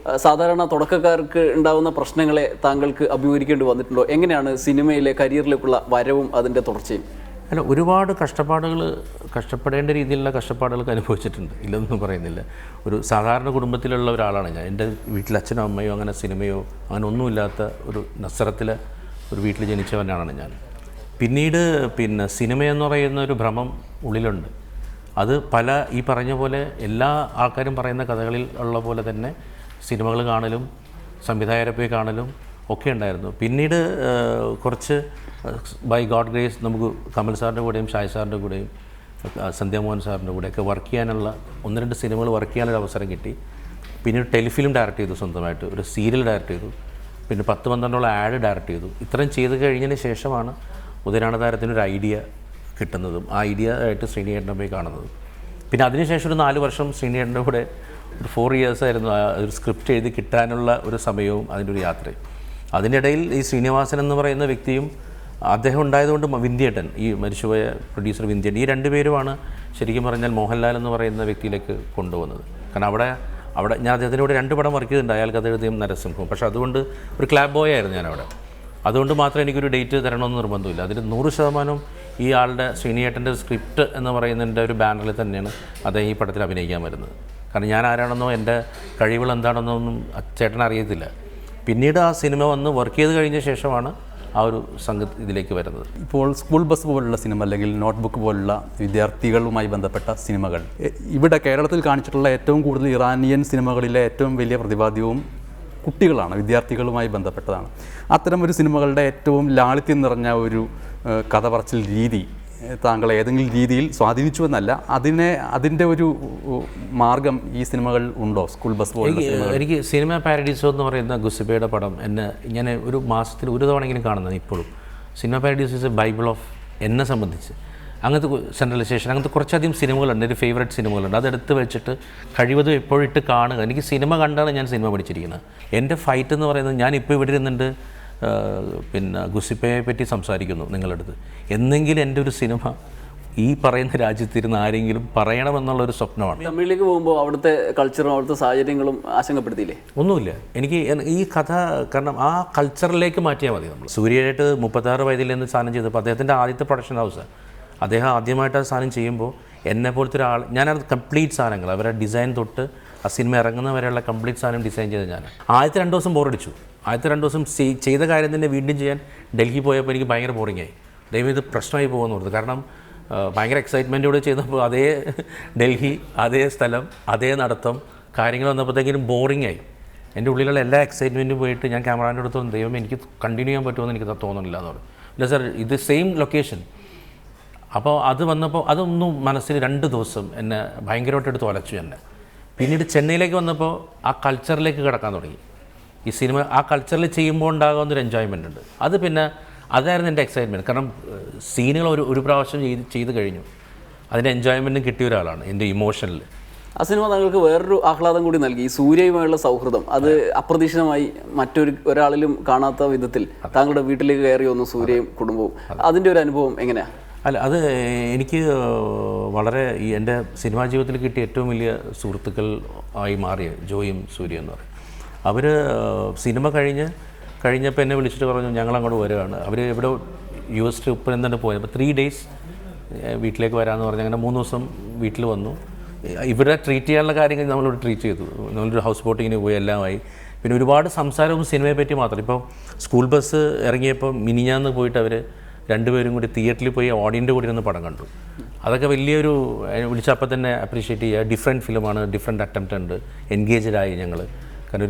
S1: സാധാരണ തുടക്കക്കാർക്ക് ഉണ്ടാകുന്ന പ്രശ്നങ്ങളെ താങ്കൾക്ക് അഭിമുഖീകരിക്കേണ്ടി വന്നിട്ടുണ്ടോ? എങ്ങനെയാണ് സിനിമയിലെ കരിയറിലേക്കുള്ള വരവും അതിൻ്റെ തുടർച്ചയും?
S2: അല്ല, ഒരുപാട് കഷ്ടപ്പെടേണ്ട രീതിയിലുള്ള കഷ്ടപ്പാടുകളൊക്കെ അനുഭവിച്ചിട്ടുണ്ട്, ഇല്ലെന്നൊന്നും പറയുന്നില്ല. ഒരു സാധാരണ കുടുംബത്തിലുള്ള ഒരാളാണ് ഞാൻ. എൻ്റെ വീട്ടിൽ അച്ഛനോ അമ്മയോ അങ്ങനെ സിനിമയോ അങ്ങനെ ഒന്നുമില്ലാത്ത ഒരു നസ്രത്തിലെ ഒരു വീട്ടിൽ ജനിച്ചവനാണ് ഞാൻ. പിന്നീട് സിനിമയെന്ന് പറയുന്ന ഒരു ഭ്രമം ഉള്ളിലുണ്ട്. അത് ഈ പറഞ്ഞ പോലെ എല്ലാ ആൾക്കാരും പറയുന്ന കഥകളിൽ ഉള്ള പോലെ തന്നെ സിനിമകൾ കാണലും സംവിധായകരെ പോയി കാണലും ഒക്കെ ഉണ്ടായിരുന്നു. പിന്നീട് കുറച്ച് ബൈ ഗോഡ് ഗ്രേസ് നമുക്ക് കമൽ സാറിൻ്റെ കൂടെയും ഷായ് സാറിൻ്റെ കൂടെയും സന്ധ്യാമോഹൻ സാറിൻ്റെ കൂടെയൊക്കെ വർക്ക് ചെയ്യാനുള്ള 1-2 സിനിമകൾ വർക്ക് ചെയ്യാനൊരു അവസരം കിട്ടി. പിന്നീട് ടെലിഫിലിം ഡയറക്റ്റ് ചെയ്തു, സ്വന്തമായിട്ട് ഒരു സീരിയൽ ഡയറക്റ്റ് ചെയ്തു, പിന്നെ 10-12 ആഡ് ഡയറക്റ്റ് ചെയ്തു. ഇത്രയും ചെയ്ത് കഴിഞ്ഞതിന് ശേഷമാണ് ഉദയനാടതാരത്തിനൊരു ഐഡിയ കിട്ടുന്നതും ആ ഐഡിയ ആയിട്ട് ശ്രീനിയേട്ടനെ പോയി കാണുന്നതും. പിന്നെ അതിനുശേഷം ഒരു 4 വർഷം ശ്രീനിയേട്ടൻ്റെ കൂടെ ഒരു 4 years ആയിരുന്നു ഒരു സ്ക്രിപ്റ്റ് എഴുതി കിട്ടാനുള്ള ഒരു സമയവും അതിൻ്റെ ഒരു യാത്രയും. അതിനിടയിൽ ഈ ശ്രീനിവാസൻ എന്ന് പറയുന്ന വ്യക്തിയും അദ്ദേഹം ഉണ്ടായതുകൊണ്ട് വിന്ധ്യേട്ടൻ, ഈ മരിച്ചുപോയ പ്രൊഡ്യൂസർ വിന്ധ്യേട്ടൻ, ഈ 2 പേരുമാണ് ശരിക്കും പറഞ്ഞാൽ മോഹൻലാൽ എന്ന് പറയുന്ന വ്യക്തിയിലേക്ക് കൊണ്ടുവന്നത്. കാരണം അവിടെ ഞാൻ അദ്ദേഹത്തിൻ്റെ കൂടെ 2 പടം വർക്ക് ചെയ്തിട്ടുണ്ട്, അയാൾക്ക് അത് എഴുതിയും നരസിംഹവും. പക്ഷേ അതുകൊണ്ട് ഒരു ക്ലാബ് ബോയ് ആയിരുന്നു ഞാനവിടെ. അതുകൊണ്ട് മാത്രം എനിക്കൊരു ഡേറ്റ് തരണമെന്ന് നിർബന്ധമില്ല. അതിൽ 100% ഈ ആളുടെ ശ്രീനിയേട്ടൻ്റെ സ്ക്രിപ്റ്റ് എന്ന് പറയുന്നതിൻ്റെ ഒരു ബാനറിൽ തന്നെയാണ് അദ്ദേഹം ഈ പടത്തിൽ അഭിനയിക്കാൻ വരുന്നത്. കാരണം ഞാൻ ആരാണെന്നോ എൻ്റെ കഴിവുകൾ എന്താണെന്നോ ഒന്നും ചേട്ടൻ അറിയത്തില്ല. പിന്നീട് ആ സിനിമ വന്ന് വർക്ക് ചെയ്ത് കഴിഞ്ഞ ശേഷമാണ് ആ ഒരു ഇതിലേക്ക് വരുന്നത്.
S4: ഇപ്പോൾ സ്കൂൾ ബസ് പോലുള്ള സിനിമ അല്ലെങ്കിൽ നോട്ട്ബുക്ക് പോലുള്ള വിദ്യാർത്ഥികളുമായി ബന്ധപ്പെട്ട സിനിമകൾ, ഇവിടെ കേരളത്തിൽ കാണിച്ചിട്ടുള്ള ഏറ്റവും കൂടുതൽ ഇറാനിയൻ സിനിമകളിലെ ഏറ്റവും വലിയ പ്രതിപാദ്യവും കുട്ടികളാണ്, വിദ്യാർത്ഥികളുമായി ബന്ധപ്പെട്ടതാണ്. അത്തരം ഒരു സിനിമകളുടെ ഏറ്റവും ലാളിത്യം നിറഞ്ഞ ഒരു കഥ പറച്ചിൽ രീതി താങ്കൾ ഏതെങ്കിലും രീതിയിൽ സ്വാധീനിച്ചുവെന്നല്ല, അതിൻ്റെ ഒരു മാർഗം ഈ സിനിമകൾ ഉണ്ടോ? സ്കൂൾ ബസ് പോലുള്ള സിനിമകൾ.
S2: എനിക്ക് സിനിമ പാരഡീസോ എന്ന് പറയുന്ന ഗുസിബയുടെ പടം ഞാൻ ഒരു മാസത്തിൽ ഒരു തവണയെങ്കിലും കാണുന്നത് ഇപ്പോഴും. Cinema Paradiso is a bible of എന്നെ സംബന്ധിച്ച്. അങ്ങനത്തെ സെൻട്രലൈസേഷൻ, അങ്ങനത്തെ കുറച്ചധികം സിനിമകളുണ്ട്, എൻ്റെ ഫേവറേറ്റ് സിനിമകളുണ്ട്. അതെടുത്ത് വെച്ചിട്ട് കഴിവതും എപ്പോഴിട്ട് കാണുക. എനിക്ക് സിനിമ കണ്ടാണ് ഞാൻ സിനിമ പഠിച്ചിരിക്കുന്നത്. എൻ്റെ ഫൈറ്റ് എന്ന് പറയുന്നത് ഞാനിപ്പോൾ ഇവിടെ ഇരുന്നുണ്ട് ഗുസിപ്പയെ പറ്റി സംസാരിക്കുന്നു നിങ്ങളുടെ അടുത്ത്. എന്നെങ്കിലും എൻ്റെ ഒരു സിനിമ ഈ പറയുന്ന രാജ്യത്തിരുന്ന് ആരെങ്കിലും പറയണമെന്നുള്ളൊരു സ്വപ്നമാണ്.
S1: തമിഴിലേക്ക് പോകുമ്പോൾ അവിടുത്തെ കൾച്ചറും അവിടുത്തെ സാഹചര്യങ്ങളും ആശങ്കപ്പെടുത്തിയില്ലേ?
S2: ഒന്നുമില്ല. എനിക്ക് ഈ കഥ കാരണം ആ കൾച്ചറിലേക്ക് മാറ്റിയാൽ മതി. നമ്മൾ സൂര്യയായിട്ട് 36 വയതിൽ നിന്ന് സാധനം ചെയ്തപ്പോൾ അദ്ദേഹത്തിൻ്റെ ആദ്യത്തെ പ്രൊഡക്ഷൻ ഹൗസാണ്. അദ്ദേഹം ആദ്യമായിട്ട് ആ സാധനം ചെയ്യുമ്പോൾ എന്നെ പോലത്തെ ഒരാൾ, ഞാനത് കംപ്ലീറ്റ് സാധനങ്ങൾ അവരുടെ ഡിസൈൻ തൊട്ട് ആ സിനിമ ഇറങ്ങുന്ന വരെയുള്ള കംപ്ലീറ്റ് സാധനം ഡിസൈൻ ചെയ്ത് ഞാൻ ആദ്യത്തെ 2 ദിവസം ബോറടിച്ചു. ആദ്യത്തെ 2 ദിവസം ചെയ്ത കാര്യം തന്നെ വീണ്ടും ചെയ്യാൻ ഡൽഹി പോയപ്പോൾ എനിക്ക് ഭയങ്കര ബോറിങ്ങായി. ദൈവം ഇത് പ്രശ്നമായി പോകുമെന്ന് ഓർത്തു. കാരണം ഭയങ്കര എക്സൈറ്റ്മെൻറ്റോടെ ചെയ്തപ്പോൾ അതേ ഡൽഹി, അതേ സ്ഥലം, അതേ നടത്തം, കാര്യങ്ങൾ വന്നപ്പോഴത്തേക്കിനും ബോറിങ്ങായി. എൻ്റെ ഉള്ളിലുള്ള എല്ലാ എക്സൈറ്റ്മെൻറ്റും പോയിട്ട് ഞാൻ ക്യാമറാൻ്റെ അടുത്തോളം ദൈവം എനിക്ക് കണ്ടിന്യൂ ചെയ്യാൻ പറ്റുമെന്ന് എനിക്ക് തോന്നുന്നില്ല എന്ന് പറഞ്ഞു. ഇല്ല സാർ, ഇത് സെയിം ലൊക്കേഷൻ. അപ്പോൾ അത് വന്നപ്പോൾ അതൊന്നും മനസ്സിൽ 2 ദിവസം എന്നെ ഭയങ്കരമായിട്ട് എടുത്ത് ഒലച്ചു എന്നെ. പിന്നീട് ചെന്നൈയിലേക്ക് വന്നപ്പോൾ ആ കൾച്ചറിലേക്ക് കിടക്കാൻ തുടങ്ങി. ഈ സിനിമ ആ കൾച്ചറിൽ ചെയ്യുമ്പോൾ ഉണ്ടാകുന്നൊരു എൻജോയ്മെൻ്റ് ഉണ്ട്. അതായിരുന്നു എൻ്റെ എക്സൈറ്റ്മെൻറ്റ്. കാരണം സീനുകൾ ഒരു പ്രാവശ്യം ചെയ്ത് കഴിഞ്ഞു. അതിൻ്റെ എൻജോയ്മെൻറ്റും കിട്ടിയ ഒരാളാണ് എൻ്റെ ഇമോഷനിൽ.
S1: ആ സിനിമ താങ്കൾക്ക് വേറൊരു ആഹ്ലാദം കൂടി നൽകി. ഈ സൂര്യയുമായുള്ള സൗഹൃദം അത് അപ്രതീക്ഷിതമായി ഒരാളിലും കാണാത്ത വിധത്തിൽ താങ്കളുടെ വീട്ടിലേക്ക് കയറി വന്നു സൂര്യയും കുടുംബവും. അതിൻ്റെ ഒരു അനുഭവം എങ്ങനെയാണ്?
S2: അല്ല, അത് എനിക്ക് വളരെ എൻ്റെ സിനിമാ ജീവിതത്തിൽ കിട്ടിയ ഏറ്റവും വലിയ സുഹൃത്തുക്കൾ ആയി മാറിയ ജോയും സൂര്യ എന്ന് പറയും. അവർ സിനിമ കഴിഞ്ഞപ്പോൾ എന്നെ വിളിച്ചിട്ട് പറഞ്ഞു ഞങ്ങളങ്ങോട്ട് വരികയാണ്. അവർ ഇവിടെ US ട്രിപ്പിൽ എന്താണ് പോയത്. അപ്പോൾ 3 days വീട്ടിലേക്ക് വരാമെന്ന് പറഞ്ഞ് അങ്ങനെ 3 ദിവസം വീട്ടിൽ വന്നു. ഇവിടെ ട്രീറ്റ് ചെയ്യാനുള്ള കാര്യങ്ങൾ നമ്മളിവിടെ ട്രീറ്റ് ചെയ്തു. നമ്മളൊരു ഹൗസ് ബോട്ടിങ്ങിന് പോയി എല്ലാമായി. പിന്നെ ഒരുപാട് സംസാരവും സിനിമയെ പറ്റി മാത്രം. ഇപ്പോൾ സ്കൂൾ ബസ് ഇറങ്ങിയപ്പോൾ മിനിഞ്ഞാന്ന് പോയിട്ട് അവർ 2 പേരും കൂടി തിയേറ്ററിൽ പോയി ഓഡിയൻ്റെ കൂടി ഇരുന്ന് പടം കണ്ടു. അതൊക്കെ വലിയൊരു വിളിച്ചപ്പോൾ തന്നെ അപ്രീഷിയേറ്റ് ചെയ്യുക. ഡിഫറെൻറ്റ് ഫിലിമാണ്, ഡിഫറെൻറ്റ് അറ്റംപ്റ്റ് ഉണ്ട്, എൻഗേജ്ഡായി ഞങ്ങൾ. കാരണം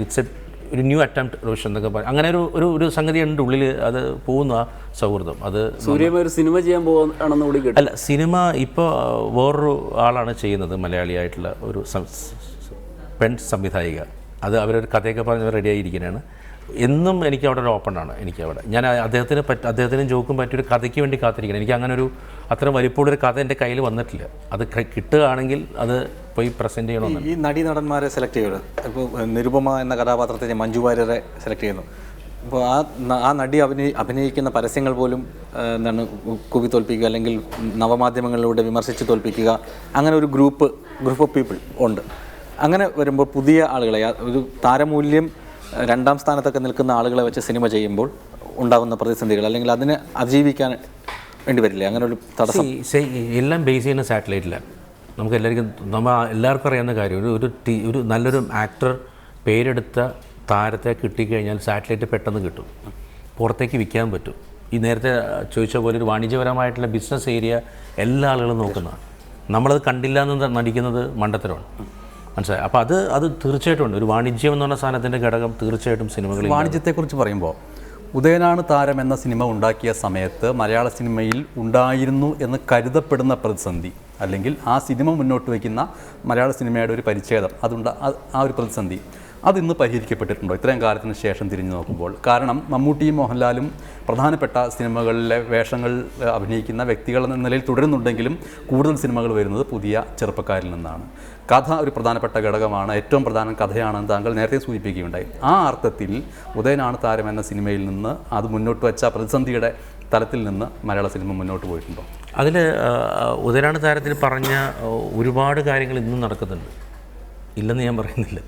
S2: ഒരു ന്യൂ അറ്റംപ്റ്റ് റോഷൻ എന്നൊക്കെ പറയും. അങ്ങനെ ഒരു സംഗതി ഉണ്ട് ഉള്ളിൽ. അത് പോകുന്ന ആ സൗഹൃദം അത്
S1: സൂര്യമായ ഒരു സിനിമ ചെയ്യാൻ പോകുകയാണെന്ന് കൂടി കേട്ടു.
S2: അല്ല, സിനിമ ഇപ്പോൾ വേറൊരു ആളാണ് ചെയ്യുന്നത്, മലയാളിയായിട്ടുള്ള ഒരു പെൺ സംവിധായിക. അത് അവരൊരു കഥയൊക്കെ പറഞ്ഞ് റെഡിയായിരിക്കുന്നതാണ്. എന്നും എനിക്ക് അവിടെ ഒരു ഓപ്പണാണ്. എനിക്കവിടെ ഞാൻ അദ്ദേഹത്തിന് ജോക്കും പറ്റിയൊരു കഥയ്ക്ക് വേണ്ടി കാത്തിരിക്കണം. എനിക്ക് അങ്ങനെ അത്ര വലിപ്പമുള്ളൊരു കഥ എൻ്റെ കയ്യിൽ വന്നിട്ടില്ല. അത് കിട്ടുകയാണെങ്കിൽ അത് പോയി പ്രസൻറ്റ് ചെയ്യണമെന്ന്.
S5: ഈ നടന്മാരെ സെലക്ട് ചെയ്യുന്നത് ഇപ്പോൾ നിരുപമ എന്ന കഥാപാത്രത്തെ മഞ്ജു വാര്യരെ സെലക്ട് ചെയ്യുന്നു. അപ്പോൾ ആ നടി അഭിനയിക്കുന്ന പരസ്യങ്ങൾ പോലും എന്താണ് കുവി തോൽപ്പിക്കുക അല്ലെങ്കിൽ നവമാധ്യമങ്ങളിലൂടെ വിമർശിച്ച് തോൽപ്പിക്കുക, അങ്ങനെ ഒരു ഗ്രൂപ്പ് ഓഫ് പീപ്പിൾ ഉണ്ട്. അങ്ങനെ വരുമ്പോൾ പുതിയ ആളുകളെ ഒരു താരമൂല്യം 2ാം സ്ഥാനത്തൊക്കെ നിൽക്കുന്ന ആളുകളെ വെച്ച് സിനിമ ചെയ്യുമ്പോൾ ഉണ്ടാകുന്ന പ്രതിസന്ധികൾ അല്ലെങ്കിൽ അതിനെ അതിജീവിക്കാൻ വേണ്ടി വരില്ലേ അങ്ങനെ ഒരു തടസ്സം?
S2: എല്ലാം ബേസ് ചെയ്യുന്ന സാറ്റലൈറ്റിലാണ്. നമുക്ക് എല്ലാവർക്കും അറിയാവുന്ന കാര്യം, ഒരു നല്ലൊരു ആക്ടർ പേരെടുത്ത താരത്തെ കിട്ടിക്കഴിഞ്ഞാൽ സാറ്റലൈറ്റ് പെട്ടെന്ന് കിട്ടും, പുറത്തേക്ക് വിൽക്കാൻ പറ്റും. ഈ നേരത്തെ ചോദിച്ച പോലെ ഒരു വാണിജ്യപരമായിട്ടുള്ള ബിസിനസ് ഏരിയ എല്ലാ ആളുകളും നോക്കുന്നതാണ്. നമ്മളത് കണ്ടില്ല എന്ന് നടിക്കുന്നത് മണ്ടത്തരമാണ്, മനസ്സിലായി? അപ്പോൾ അത് തീർച്ചയായിട്ടും ഉണ്ട്. ഒരു വാണിജ്യം എന്ന് പറഞ്ഞ സാധനത്തിൻ്റെ ഘടകം തീർച്ചയായിട്ടും സിനിമകളിൽ.
S4: വാണിജ്യത്തെക്കുറിച്ച് പറയുമ്പോൾ ഉദയനാണ് താരം എന്ന സിനിമ ഉണ്ടാക്കിയ സമയത്ത് മലയാള സിനിമയിൽ ഉണ്ടായിരുന്നു എന്ന് കരുതപ്പെടുന്ന പ്രതിസന്ധി, അല്ലെങ്കിൽ ആ സിനിമ മുന്നോട്ട് വയ്ക്കുന്ന മലയാള സിനിമയുടെ ഒരു പരിച്ഛേദം, ആ ഒരു പ്രതിസന്ധി അതിന്ന് പരിഹരിക്കപ്പെട്ടിട്ടുണ്ടോ ഇത്രയും കാലത്തിന് ശേഷം തിരിഞ്ഞു നോക്കുമ്പോൾ? കാരണം മമ്മൂട്ടിയും മോഹൻലാലും പ്രധാനപ്പെട്ട സിനിമകളിലെ വേഷങ്ങൾ അഭിനയിക്കുന്ന വ്യക്തികൾ എന്ന നിലയിൽ തുടരുന്നുണ്ടെങ്കിലും കൂടുതൽ സിനിമകൾ വരുന്നത് പുതിയ ചെറുപ്പക്കാരിൽ നിന്നാണ്. കഥ ഒരു പ്രധാനപ്പെട്ട ഘടകമാണ്, ഏറ്റവും പ്രധാന കഥയാണെന്ന് താങ്കൾ നേരത്തെ സൂചിപ്പിക്കുകയുണ്ടായി. ആ അർത്ഥത്തിൽ ഉദയനാണ് താരം എന്ന സിനിമയിൽ നിന്ന് അത് മുന്നോട്ട് വെച്ച പ്രതിസന്ധിയുടെ തലത്തിൽ നിന്ന് മലയാള സിനിമ മുന്നോട്ട് പോയിട്ടുണ്ടോ?
S2: അതിൽ ഉദയനാണ് താരത്തിൽ പറഞ്ഞ ഒരുപാട് കാര്യങ്ങൾ ഇന്നും നടക്കുന്നുണ്ട്, ഇല്ലെന്ന് ഞാൻ പറയുന്നില്ല.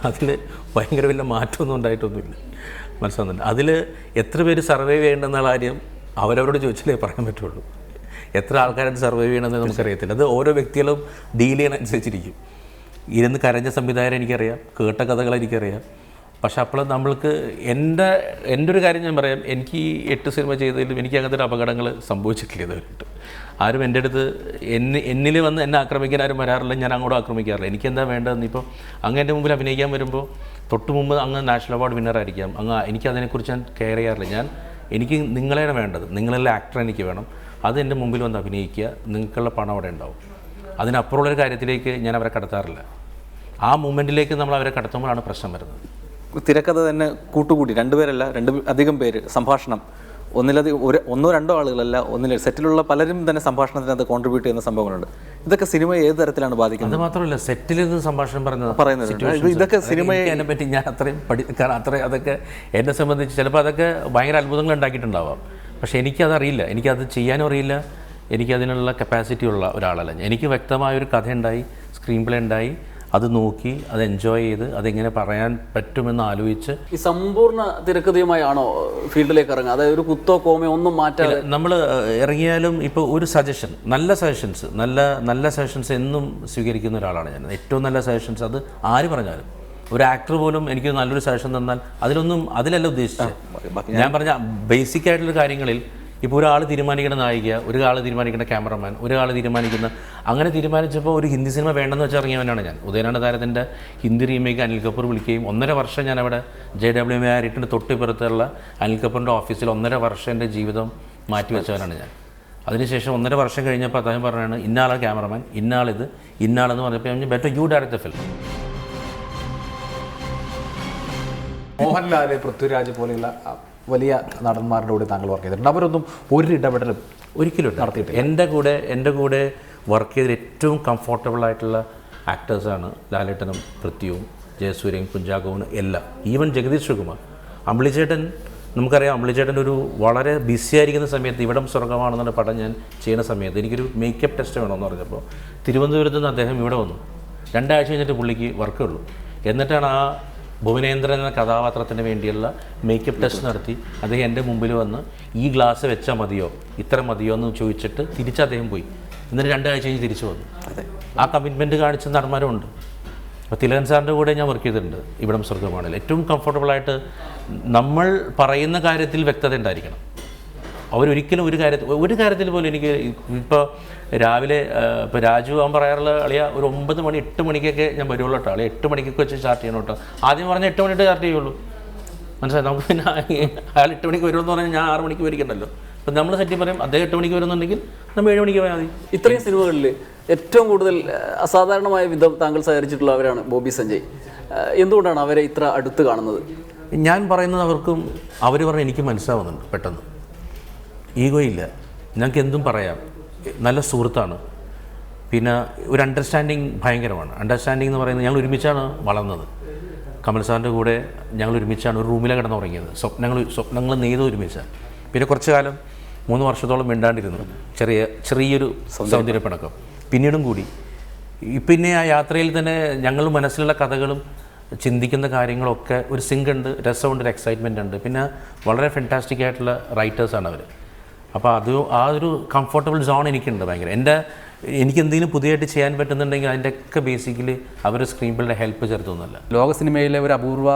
S2: അതിൽ ഭയങ്കര വലിയ മാറ്റമൊന്നും ഉണ്ടായിട്ടൊന്നുമില്ല, മനസ്സിലാകുന്നുണ്ട്. അതിൽ എത്ര പേര് സർവൈവ് ചെയ്യേണ്ടെന്നുള്ള കാര്യം അവരവരോട് ചോദിച്ചാലേ പറയാൻ പറ്റുള്ളൂ. എത്ര ആൾക്കാരായിട്ട് സർവൈവ് ചെയ്യണമെന്ന് നമുക്കറിയത്തില്ല. അത് ഓരോ വ്യക്തികളും ഡീൽ ചെയ്യണനുസരിച്ചിരിക്കും. ഇരുന്ന് കരഞ്ഞ സംവിധായകരെ എനിക്കറിയാം, കേട്ട കഥകൾ എനിക്കറിയാം. പക്ഷെ അപ്പോൾ നമ്മൾക്ക് എൻ്റെ ഒരു കാര്യം ഞാൻ പറയാം, എനിക്ക് ഈ 8 സിനിമ ചെയ്തതിലും എനിക്ക് അങ്ങനത്തെ ഒരു അപകടങ്ങൾ സംഭവിച്ചിട്ടില്ല ഇതുവരെയായിട്ട്. ആരും എൻ്റെ അടുത്ത് എന്നിൽ വന്ന് എന്നെ ആക്രമിക്കാൻ ആരും വരാറില്ല, ഞാൻ അങ്ങോട്ട് ആക്രമിക്കാറില്ല. എനിക്കെന്താ വേണ്ടതെന്ന് ഇപ്പോൾ അങ്ങ് എൻ്റെ മുമ്പിൽ അഭിനയിക്കാൻ വരുമ്പോൾ തൊട്ട് മുമ്പ് അങ്ങ് നാഷണൽ അവാർഡ് വിന്നറായിരിക്കാം, എനിക്കതിനെക്കുറിച്ച് ഞാൻ കെയർ ചെയ്യാറില്ല. എനിക്ക് നിങ്ങളെയാണ് വേണ്ടത്, നിങ്ങളെല്ലാം ആക്ടർ എനിക്ക് വേണം, അത് എൻ്റെ മുമ്പിൽ വന്ന് അഭിനയിക്കുക, നിങ്ങൾക്കുള്ള പണം അവിടെ ഉണ്ടാവും. അതിനപ്പുറമുള്ളൊരു കാര്യത്തിലേക്ക് ഞാൻ അവരെ കടത്താറില്ല. ആ മൂമെൻറ്റിലേക്ക് നമ്മൾ അവരെ കടത്തുമ്പോഴാണ് പ്രശ്നം വരുന്നത്.
S5: തിരക്കഥ തന്നെ കൂട്ടുകൂടി 2 പേരല്ല, 2 അധികം പേര് സംഭാഷണം, ഒന്നോ രണ്ടോ ആളുകളല്ല, സെറ്റിലുള്ള പലരും തന്നെ സംഭാഷണത്തിനകത്ത് കോൺട്രിബ്യൂട്ട് ചെയ്യുന്ന സംഭവങ്ങളുണ്ട്. ഇതൊക്കെ സിനിമയെ ഏത് തരത്തിലാണ് ബാധിക്കുന്നത്?
S2: അത് മാത്രമല്ല, സെറ്റിൽ നിന്ന് സംഭാഷണം
S5: പറയുന്നത് ഇതൊക്കെ സിനിമയെ
S2: അതിനെ പറ്റി ഞാൻ അത്രയും അതൊക്കെ എന്നെ സംബന്ധിച്ച് ചിലപ്പോൾ അതൊക്കെ ഭയങ്കര അത്ഭുതങ്ങൾ ഉണ്ടാക്കിയിട്ടുണ്ടാവാം. പക്ഷേ എനിക്കതറിയില്ല, എനിക്കത് ചെയ്യാനും അറിയില്ല, എനിക്കതിനുള്ള കപ്പാസിറ്റി ഉള്ള ഒരാളല്ല. എനിക്ക് വ്യക്തമായൊരു കഥയുണ്ടായി, സ്ക്രീൻ പ്ലേ ഉണ്ടായി, അത് നോക്കി, അത് എൻജോയ് ചെയ്ത് അതെങ്ങനെ പറയാൻ പറ്റുമെന്ന് ആലോചിച്ച്. ഈ
S1: സമ്പൂർണ്ണ തിരക്കഥയുമായാണോ ഫീൽഡിലേക്ക് ഇറങ്ങുക? അതായത് ഒരു കുത്തോ കോമയോ ഒന്നും മാറ്റാതെ
S2: നമ്മൾ ഇറങ്ങിയാലും ഇപ്പോൾ ഒരു സജഷൻ, നല്ല സജഷൻസ് എന്നും സ്വീകരിക്കുന്ന ഒരാളാണ് ഞാൻ. ഏറ്റവും നല്ല സജഷൻസ് അത് ആര് പറഞ്ഞാലും, ഒരു ആക്ടർ പോലും എനിക്ക് നല്ലൊരു സജഷൻ തന്നാൽ അതിലല്ല ഉദ്ദേശിച്ചത്. ഞാൻ പറഞ്ഞ ബേസിക് ആയിട്ടുള്ള കാര്യങ്ങളിൽ ഇപ്പോൾ ഒരാൾ തീരുമാനിക്കുന്ന നായിക, ഒരാൾ തീരുമാനിക്കുന്ന ക്യാമറമാൻ, ഒരാൾ അങ്ങനെ തീരുമാനിച്ചപ്പോൾ ഒരു ഹിന്ദി സിനിമ വേണ്ടെന്ന് വെച്ച് ഇറങ്ങിയവനാണ് ഞാൻ. ഉദയനാണ് താരത്തിൻ്റെ ഹിന്ദി റീമേക്ക് അനിൽ കപൂർ വിളിക്കുകയും 1.5 വർഷം ഞാൻ അവിടെ JWM തൊട്ടിപ്പുറത്തുള്ള അനിൽ കപൂറിൻ്റെ ഓഫീസിൽ 1.5 വർഷം എൻ്റെ ജീവിതം മാറ്റിവെച്ചവനാണ് ഞാൻ. അതിനുശേഷം 1.5 വർഷം കഴിഞ്ഞപ്പോൾ അദ്ദേഹം പറഞ്ഞാണ് ഇന്നാളെ ക്യാമറമാൻ, ഇന്നാളിത്, ഇന്നാളെന്ന് പറഞ്ഞപ്പോൾ ഞാൻ better U direct the film.
S3: Mohanlal, Prithviraj പോലെയുള്ള വലിയ നടന്മാരുടെ കൂടെ താങ്കൾ വർക്ക് ചെയ്തിട്ടുണ്ട്. അവരൊന്നും ഒരു ഇടപെടലും
S2: ഒരിക്കലും നടത്തിയിട്ട് എൻ്റെ കൂടെ വർക്ക് ചെയ്ത ഏറ്റവും കംഫർട്ടബിൾ ആയിട്ടുള്ള ആക്ടേഴ്സാണ് ലാലേട്ടനും പൃഥ്വിയും ജയസൂര്യയും കുഞ്ചാക്കോവും എല്ലാം. ഈവൻ ജഗദീഷ് ശ്രീകുമാർ, അമ്പിളിച്ചേട്ടൻ, നമുക്കറിയാം അമ്പിളിച്ചേട്ടൻ ഒരു വളരെ ബിസി ആയിരിക്കുന്ന സമയത്ത് ഇവിടം സ്വർഗമാണെന്നുള്ള പടം ഞാൻ ചെയ്യുന്ന സമയത്ത് എനിക്കൊരു മേക്കപ്പ് ടെസ്റ്റ് വേണമെന്ന് പറഞ്ഞപ്പോൾ തിരുവനന്തപുരത്ത് നിന്ന് അദ്ദേഹം ഇവിടെ വന്നു. 2 ആഴ്ച കഴിഞ്ഞിട്ട് പുള്ളിക്ക് വർക്കുള്ളൂ. എന്നിട്ടാണ് ആ ഭുവനേന്ദ്രൻ എന്ന കഥാപാത്രത്തിന് വേണ്ടിയുള്ള മേക്കപ്പ് ടെസ്റ്റ് നടത്തി അദ്ദേഹം എൻ്റെ മുമ്പിൽ വന്ന് ഈ ഗ്ലാസ് വെച്ചാൽ മതിയോ, ഇത്ര മതിയോ എന്ന് ചോദിച്ചിട്ട് തിരിച്ച് അദ്ദേഹം പോയി. എന്നിട്ട് 2 ആഴ്ച കഴിഞ്ഞ് തിരിച്ചു വന്നു. ആ കമ്മിറ്റ്മെൻറ്റ് കാണിച്ച നടന്മാരുമുണ്ട്. അപ്പോൾ തിലകൻ സാറിൻ്റെ കൂടെ ഞാൻ വർക്ക് ചെയ്തിട്ടുണ്ട് ഇവിടം സ്വർഗമാണെങ്കിൽ. ഏറ്റവും കംഫർട്ടബിളായിട്ട് നമ്മൾ പറയുന്ന കാര്യത്തിൽ വ്യക്തത ഉണ്ടായിരിക്കണം. അവരൊരിക്കലും ഒരു കാര്യത്തിൽ പോലും എനിക്ക് ഇപ്പോൾ രാവിലെ ഇപ്പോൾ രാജു അവൻ പറയാറുള്ള അളിയ ഒരു 9 മണി 8 മണിക്കൊക്കെ ഞാൻ വരുള്ളൂ കേട്ടോ, അളിയ 8 മണിക്കൊക്കെ വെച്ച് സ്റ്റാർട്ട് ചെയ്യണം കേട്ടോ. ആദ്യം പറഞ്ഞാൽ 8 മണിയിട്ട് സ്റ്റാർട്ട് ചെയ്യുള്ളൂ, മനസ്സിലായി? നമുക്ക് പിന്നെ അയാൾ 8 മണിക്ക് വരുമെന്ന് പറഞ്ഞാൽ ഞാൻ 6 മണിക്ക് വരിക്കണ്ടല്ലോ. അപ്പം നമ്മൾ സെറ്റ് പറയും അദ്ദേഹം 8 മണിക്ക് വരുന്നുണ്ടെങ്കിൽ നമ്മൾ 7 മണിക്ക് പോയാൽ മതി.
S1: ഇത്രയും സിനിമകളിൽ ഏറ്റവും കൂടുതൽ അസാധാരണമായ വിധം താങ്കൾ സഹകരിച്ചിട്ടുള്ളവരാണ് ബോബി സഞ്ജയ്. എന്തുകൊണ്ടാണ് അവരെ ഇത്ര അടുത്ത് കാണുന്നത്?
S2: ഞാൻ പറയുന്നത് അവർക്കും അവർ പറഞ്ഞ് എനിക്ക് മനസ്സിലാവുന്നുണ്ട് പെട്ടെന്ന്. ഈഗോ ഇല്ല, ഞങ്ങൾക്ക് എന്തും പറയാം, നല്ല സുഹൃത്താണ്. പിന്നെ ഒരു അണ്ടർസ്റ്റാൻഡിങ് ഭയങ്കരമാണ്. അണ്ടർസ്റ്റാൻഡിങ് എന്ന് പറയുന്നത് ഞങ്ങൾ ഒരുമിച്ചാണ് വളർന്നത്. കമൽ സാറിൻ്റെ കൂടെ ഞങ്ങൾ ഒരുമിച്ചാണ് ഒരു റൂമിലാണ് കിടന്നുറങ്ങിയത്. സ്വപ്നങ്ങൾ നെയ്ത് ഒരുമിച്ചാണ്. പിന്നെ കുറച്ച് കാലം 3 വർഷത്തോളം മിണ്ടാണ്ടിരുന്നു, ചെറിയൊരു സൗന്ദര്യപ്പിണക്കം. പിന്നീടും കൂടി പിന്നെ ആ യാത്രയിൽ തന്നെ ഞങ്ങൾ മനസ്സിലുള്ള കഥകളും ചിന്തിക്കുന്ന കാര്യങ്ങളൊക്കെ ഒരു സിങ്ക് ഉണ്ട്, രസമുണ്ട്, ഒരു എക്സൈറ്റ്മെൻ്റ് ഉണ്ട്. പിന്നെ വളരെ ഫെൻറ്റാസ്റ്റിക് ആയിട്ടുള്ള റൈറ്റേഴ്സാണ് അവർ. അപ്പോൾ ആ ഒരു കംഫർട്ടബിൾ സോൺ എനിക്കുണ്ട് ഭയങ്കര. എനിക്ക് എന്തെങ്കിലും പുതിയതായിട്ട് ചെയ്യാൻ പറ്റുന്നുണ്ടെങ്കിൽ അതിൻ്റെയൊക്കെ ബേസിക്കലി അവർ സ്ക്രീൻ പ്ലേയുടെ ഹെൽപ്പ് ചേർത്തൊന്നുമല്ല.
S4: ലോക സിനിമയിലെ ഒരു അപൂർവ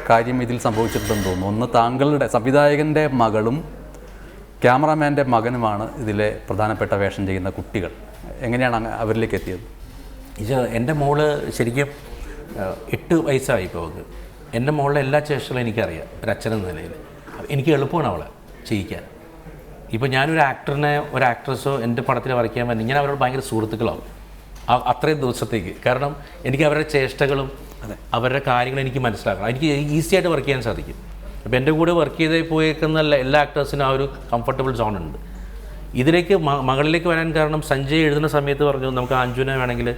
S4: കാര്യം ഇതിൽ സംഭവിച്ചിട്ടുണ്ടെന്ന് തോന്നുന്നു. ഒന്ന്, താങ്കളുടെ സംവിധായകൻ്റെ മകളും ക്യാമറാമാൻ്റെ മകനുമാണ് ഇതിലെ പ്രധാനപ്പെട്ട വേഷം ചെയ്യുന്ന കുട്ടികൾ. എങ്ങനെയാണ് അവരിലേക്ക് എത്തിയത്?
S2: എൻ്റെ മോള് ശരിക്കും 8 വയസ്സായി ഇപ്പോൾ അവൾക്ക്. എൻ്റെ മോളുടെ എല്ലാ ചേഷ്ടകളും എനിക്കറിയാം ഒരു അച്ഛനെന്ന നിലയിൽ. എനിക്ക് എളുപ്പമാണ് അവളെ ചെയ്യിക്കാൻ. ഇപ്പോൾ ഞാനൊരു ആക്ടറിനെ ഒരു ആക്ട്രസ്സോ എൻ്റെ പടത്തിൽ വരയ്ക്കാൻ പറ്റും, ഞാൻ അവരോട് ഭയങ്കര സുഹൃത്തുക്കളാവും അത്രയും ദിവസത്തേക്ക്. കാരണം എനിക്ക് അവരുടെ ചേഷ്ടകളും അവരുടെ കാര്യങ്ങളും എനിക്ക് മനസ്സിലാക്കണം. എനിക്ക് ഈസി ആയിട്ട് വർക്ക് ചെയ്യാൻ സാധിക്കും. അപ്പോൾ എൻ്റെ കൂടെ വർക്ക് ചെയ്ത് പോയേക്കുന്ന എല്ലാ ആക്ടേഴ്സിനും ആ ഒരു കംഫർട്ടബിൾ സോൺ ഉണ്ട്. ഇതിലേക്ക് മകളിലേക്ക് വരാൻ കാരണം സഞ്ജയ് എഴുതുന്ന സമയത്ത് പറഞ്ഞു നമുക്ക് അഞ്ജുനെ വേണമെങ്കിൽ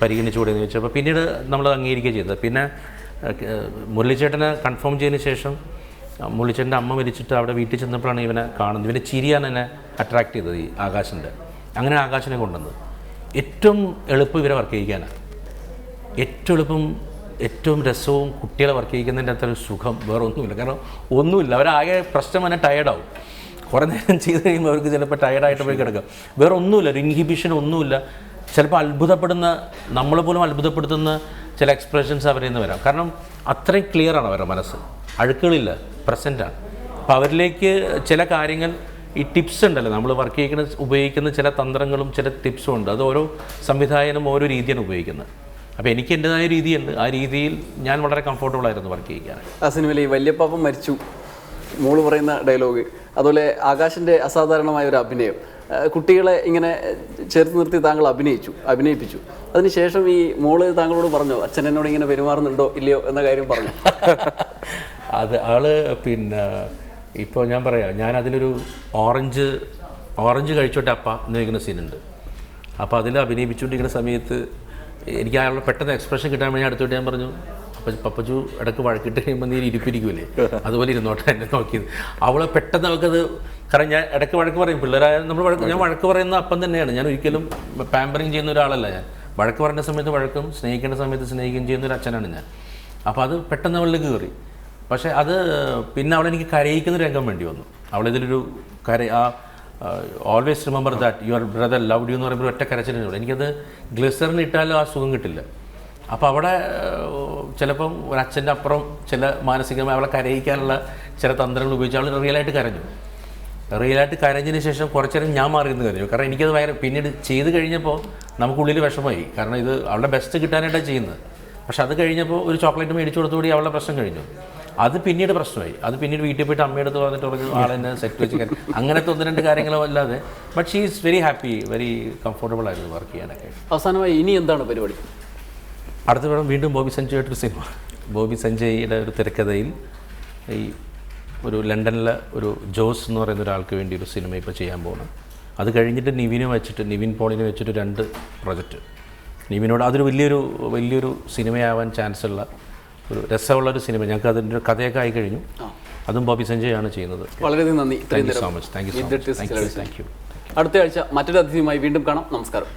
S2: പരിഗണിച്ചുകൂടെ എന്ന് ചോദിച്ചു. അപ്പോൾ പിന്നീട് നമ്മൾ അംഗീകരിക്കുക ചെയ്തത്. പിന്നെ മുരളിച്ചേട്ടനെ കൺഫേം ചെയ്തതിന് ശേഷം മുരളിച്ചേട്ടൻ്റെ അമ്മ മരിച്ചിട്ട് അവിടെ വീട്ടിൽ ചെന്നപ്പോഴാണ് ഇവനെ കാണുന്നത്. ഇവൻ്റെ ചിരിയാണ് എന്നെ അട്രാക്ട് ചെയ്തത്, ഈ ആകാശിൻ്റെ. അങ്ങനെ ആകാശിനെ കൊണ്ടുവന്നത് ഏറ്റവും എളുപ്പം ഇവരെ വർക്ക് ചെയ്യിക്കാനാണ്. ഏറ്റവും എളുപ്പം ഏറ്റവും രസവും കുട്ടികളെ വർക്ക് ചെയ്യിക്കുന്നതിൻ്റെ അത്ര ഒരു സുഖം വേറെ ഒന്നുമില്ല. കാരണം ഒന്നുമില്ല, അവരാകെ പ്രശ്നം തന്നെ ടയേർഡാവും. കുറേ നേരം ചെയ്ത് കഴിയുമ്പോൾ അവർക്ക് ചിലപ്പോൾ ടയേർഡായിട്ട് പോയി കിടക്കാം. വേറെ ഒന്നുമില്ല, ഒരു ഇൻഹിബിഷൻ ഒന്നുമില്ല. ചിലപ്പോൾ അത്ഭുതപ്പെടുന്ന, നമ്മളെ പോലും അത്ഭുതപ്പെടുത്തുന്ന ചില എക്സ്പ്രഷൻസ് അവരിൽ നിന്ന് വരാം. കാരണം അത്രയും ക്ലിയറാണ് അവരുടെ മനസ്സ്, അഴുക്കുകളില്ല, പ്രസൻറ്റാണ്. അപ്പോൾ അവരിലേക്ക് ചില കാര്യങ്ങൾ, ഈ ടിപ്സ് ഉണ്ടല്ലോ, നമ്മൾ വർക്ക് ചെയ്യുന്ന ഉപയോഗിക്കുന്ന ചില തന്ത്രങ്ങളും ചില ടിപ്സും ഉണ്ട്. അത് ഓരോ സംവിധായകനും ഓരോ രീതിയാണ് ഉപയോഗിക്കുന്നത്. അപ്പോൾ എനിക്ക് എൻ്റെതായ രീതിയുണ്ട്. ആ രീതിയിൽ ഞാൻ വളരെ കംഫർട്ടബിൾ ആയിരുന്നു വർക്ക് ചെയ്യാൻ.
S1: ആ സിനിമയിൽ ഈ വല്യപ്പാപ്പൻ മരിച്ചു മോള് പറയുന്ന ഡയലോഗ്, അതുപോലെ ആകാശിൻ്റെ അസാധാരണമായ ഒരു അഭിനയം, കുട്ടികളെ ഇങ്ങനെ ചേർത്ത് നിർത്തി താങ്കൾ അഭിനയിപ്പിച്ചു. അതിനുശേഷം ഈ മോള് താങ്കളോട് പറഞ്ഞോ അച്ഛൻ എന്നോട് ഇങ്ങനെ പെരുമാറുന്നുണ്ടോ ഇല്ലയോ എന്ന കാര്യം പറഞ്ഞു?
S2: അത് പിന്നെ ഇപ്പോൾ ഞാൻ പറയാം, ഞാൻ അതിലൊരു ഓറഞ്ച് കഴിച്ചോട്ടെ അപ്പ എന്ന് ചോദിക്കുന്ന സീനുണ്ട്. അപ്പോൾ അതിൽ അഭിനയിപ്പിച്ചുകൊണ്ടിരിക്കുന്ന സമയത്ത് എനിക്ക് അയാളുടെ പെട്ടെന്ന് എക്സ്പ്രഷൻ കിട്ടാൻ വേണ്ടി അടുത്തോട്ട് ഞാൻ പറഞ്ഞു, പപ്പച്ചു ഇടയ്ക്ക് വഴക്കിട്ട് കഴിയുമ്പോൾ നീ ഇരിപ്പിരിക്കുമല്ലേ, അതുപോലെ ഇരുന്നോട്ടെ എന്നെ നോക്കിയത്. അവളെ പെട്ടെന്ന് അവൾക്കത്, കാരണം ഞാൻ ഇടയ്ക്ക് വഴക്ക് പറയും, പിള്ളേരായ ഞാൻ വഴക്ക് പറയുന്ന അപ്പം തന്നെയാണ്. ഞാൻ ഒരിക്കലും പാമ്പറിങ് ചെയ്യുന്ന ഒരാളല്ല. ഞാൻ വഴക്ക് പറയുന്ന സമയത്ത് വഴക്കും, സ്നേഹിക്കേണ്ട സമയത്ത് സ്നേഹിക്കുകയും ചെയ്യുന്ന ഒരു അച്ഛനാണ് ഞാൻ. അപ്പോൾ അത് പെട്ടെന്ന് അവളിലേക്ക് കയറി. പക്ഷേ അത് പിന്നെ അവളെനിക്ക് കരയിക്കുന്ന രംഗം വേണ്ടി വന്നു. അവളിതിലൊരു always remember that your brother loved you എന്ന് പറയുമ്പോൾ ഒറ്റ കരച്ചിലുള്ളൂ. എനിക്കത് ഗ്ലിസറിൻ ഇട്ടാലും ആ സുഖം കിട്ടില്ല. അപ്പോൾ അവിടെ ചിലപ്പം ഒരു അച്ഛൻ്റെ അപ്പുറം ചില മാനസികമായി അവളെ കരയിക്കാനുള്ള ചില തന്ത്രങ്ങൾ ഉപയോഗിച്ച് അവൾ റിയലായിട്ട് കരഞ്ഞതിന് ശേഷം കുറച്ച് നേരം ഞാൻ മാറിയെന്ന് കരഞ്ഞു. കാരണം എനിക്കത് പിന്നീട് ചെയ്ത് കഴിഞ്ഞപ്പോൾ നമുക്കുള്ളിൽ വിഷമമായി. കാരണം ഇത് അവളുടെ ബെസ്റ്റ് കിട്ടാനായിട്ടാണ് ചെയ്യുന്നത്. പക്ഷെ അത് കഴിഞ്ഞപ്പോൾ ഒരു ചോക്ലേറ്റ് മേടിച്ചു കൊടുത്തുകൂടി അവളുടെ പ്രശ്നം കഴിഞ്ഞു. അത് പിന്നീട് പ്രശ്നമായി. അത് പിന്നീട് വീട്ടിൽ പോയിട്ട് അമ്മയെടുത്ത് പറഞ്ഞിട്ട് പറഞ്ഞു ആളെന്നെ സെറ്റ് വെച്ച് അങ്ങനത്തെ 1-2 കാര്യങ്ങളോ അല്ലാതെ. But she is very happy, very comfortable ആയിരുന്നു വർക്ക് ചെയ്യാനൊക്കെ.
S1: അവസാനമായി ഇനി എന്താണ് പരിപാടി?
S2: അടുത്ത പടം വീണ്ടും ബോബി സഞ്ജയായിട്ടൊരു സിനിമ. ബോബി സഞ്ജയുടെ ഒരു തിരക്കഥയിൽ ഈ ഒരു ലണ്ടനിലെ ഒരു ജോസ് എന്ന് പറയുന്ന ഒരാൾക്ക് വേണ്ടി ഒരു സിനിമ ഇപ്പോൾ ചെയ്യാൻ പോകണം. അത് കഴിഞ്ഞിട്ട് നിവിൻ പോളിനെ വെച്ചിട്ട് 2 പ്രൊജക്റ്റ്. നിവിനോട് അതൊരു വലിയൊരു സിനിമയാവാൻ ചാൻസ് ഉള്ള ഒരു രസമുള്ളൊരു സിനിമ. ഞങ്ങൾക്ക് അതിൻ്റെ ഒരു കഥയൊക്കെ ആയി കഴിഞ്ഞു. അതും ബോബി സഞ്ജയാണ് ചെയ്യുന്നത്.
S1: വളരെയധികം നന്ദി.
S2: Thank you so much. Thank you.
S1: അടുത്ത ആഴ്ച മറ്റൊരു അതിഥിയുമായി വീണ്ടും കാണാം. നമസ്കാരം.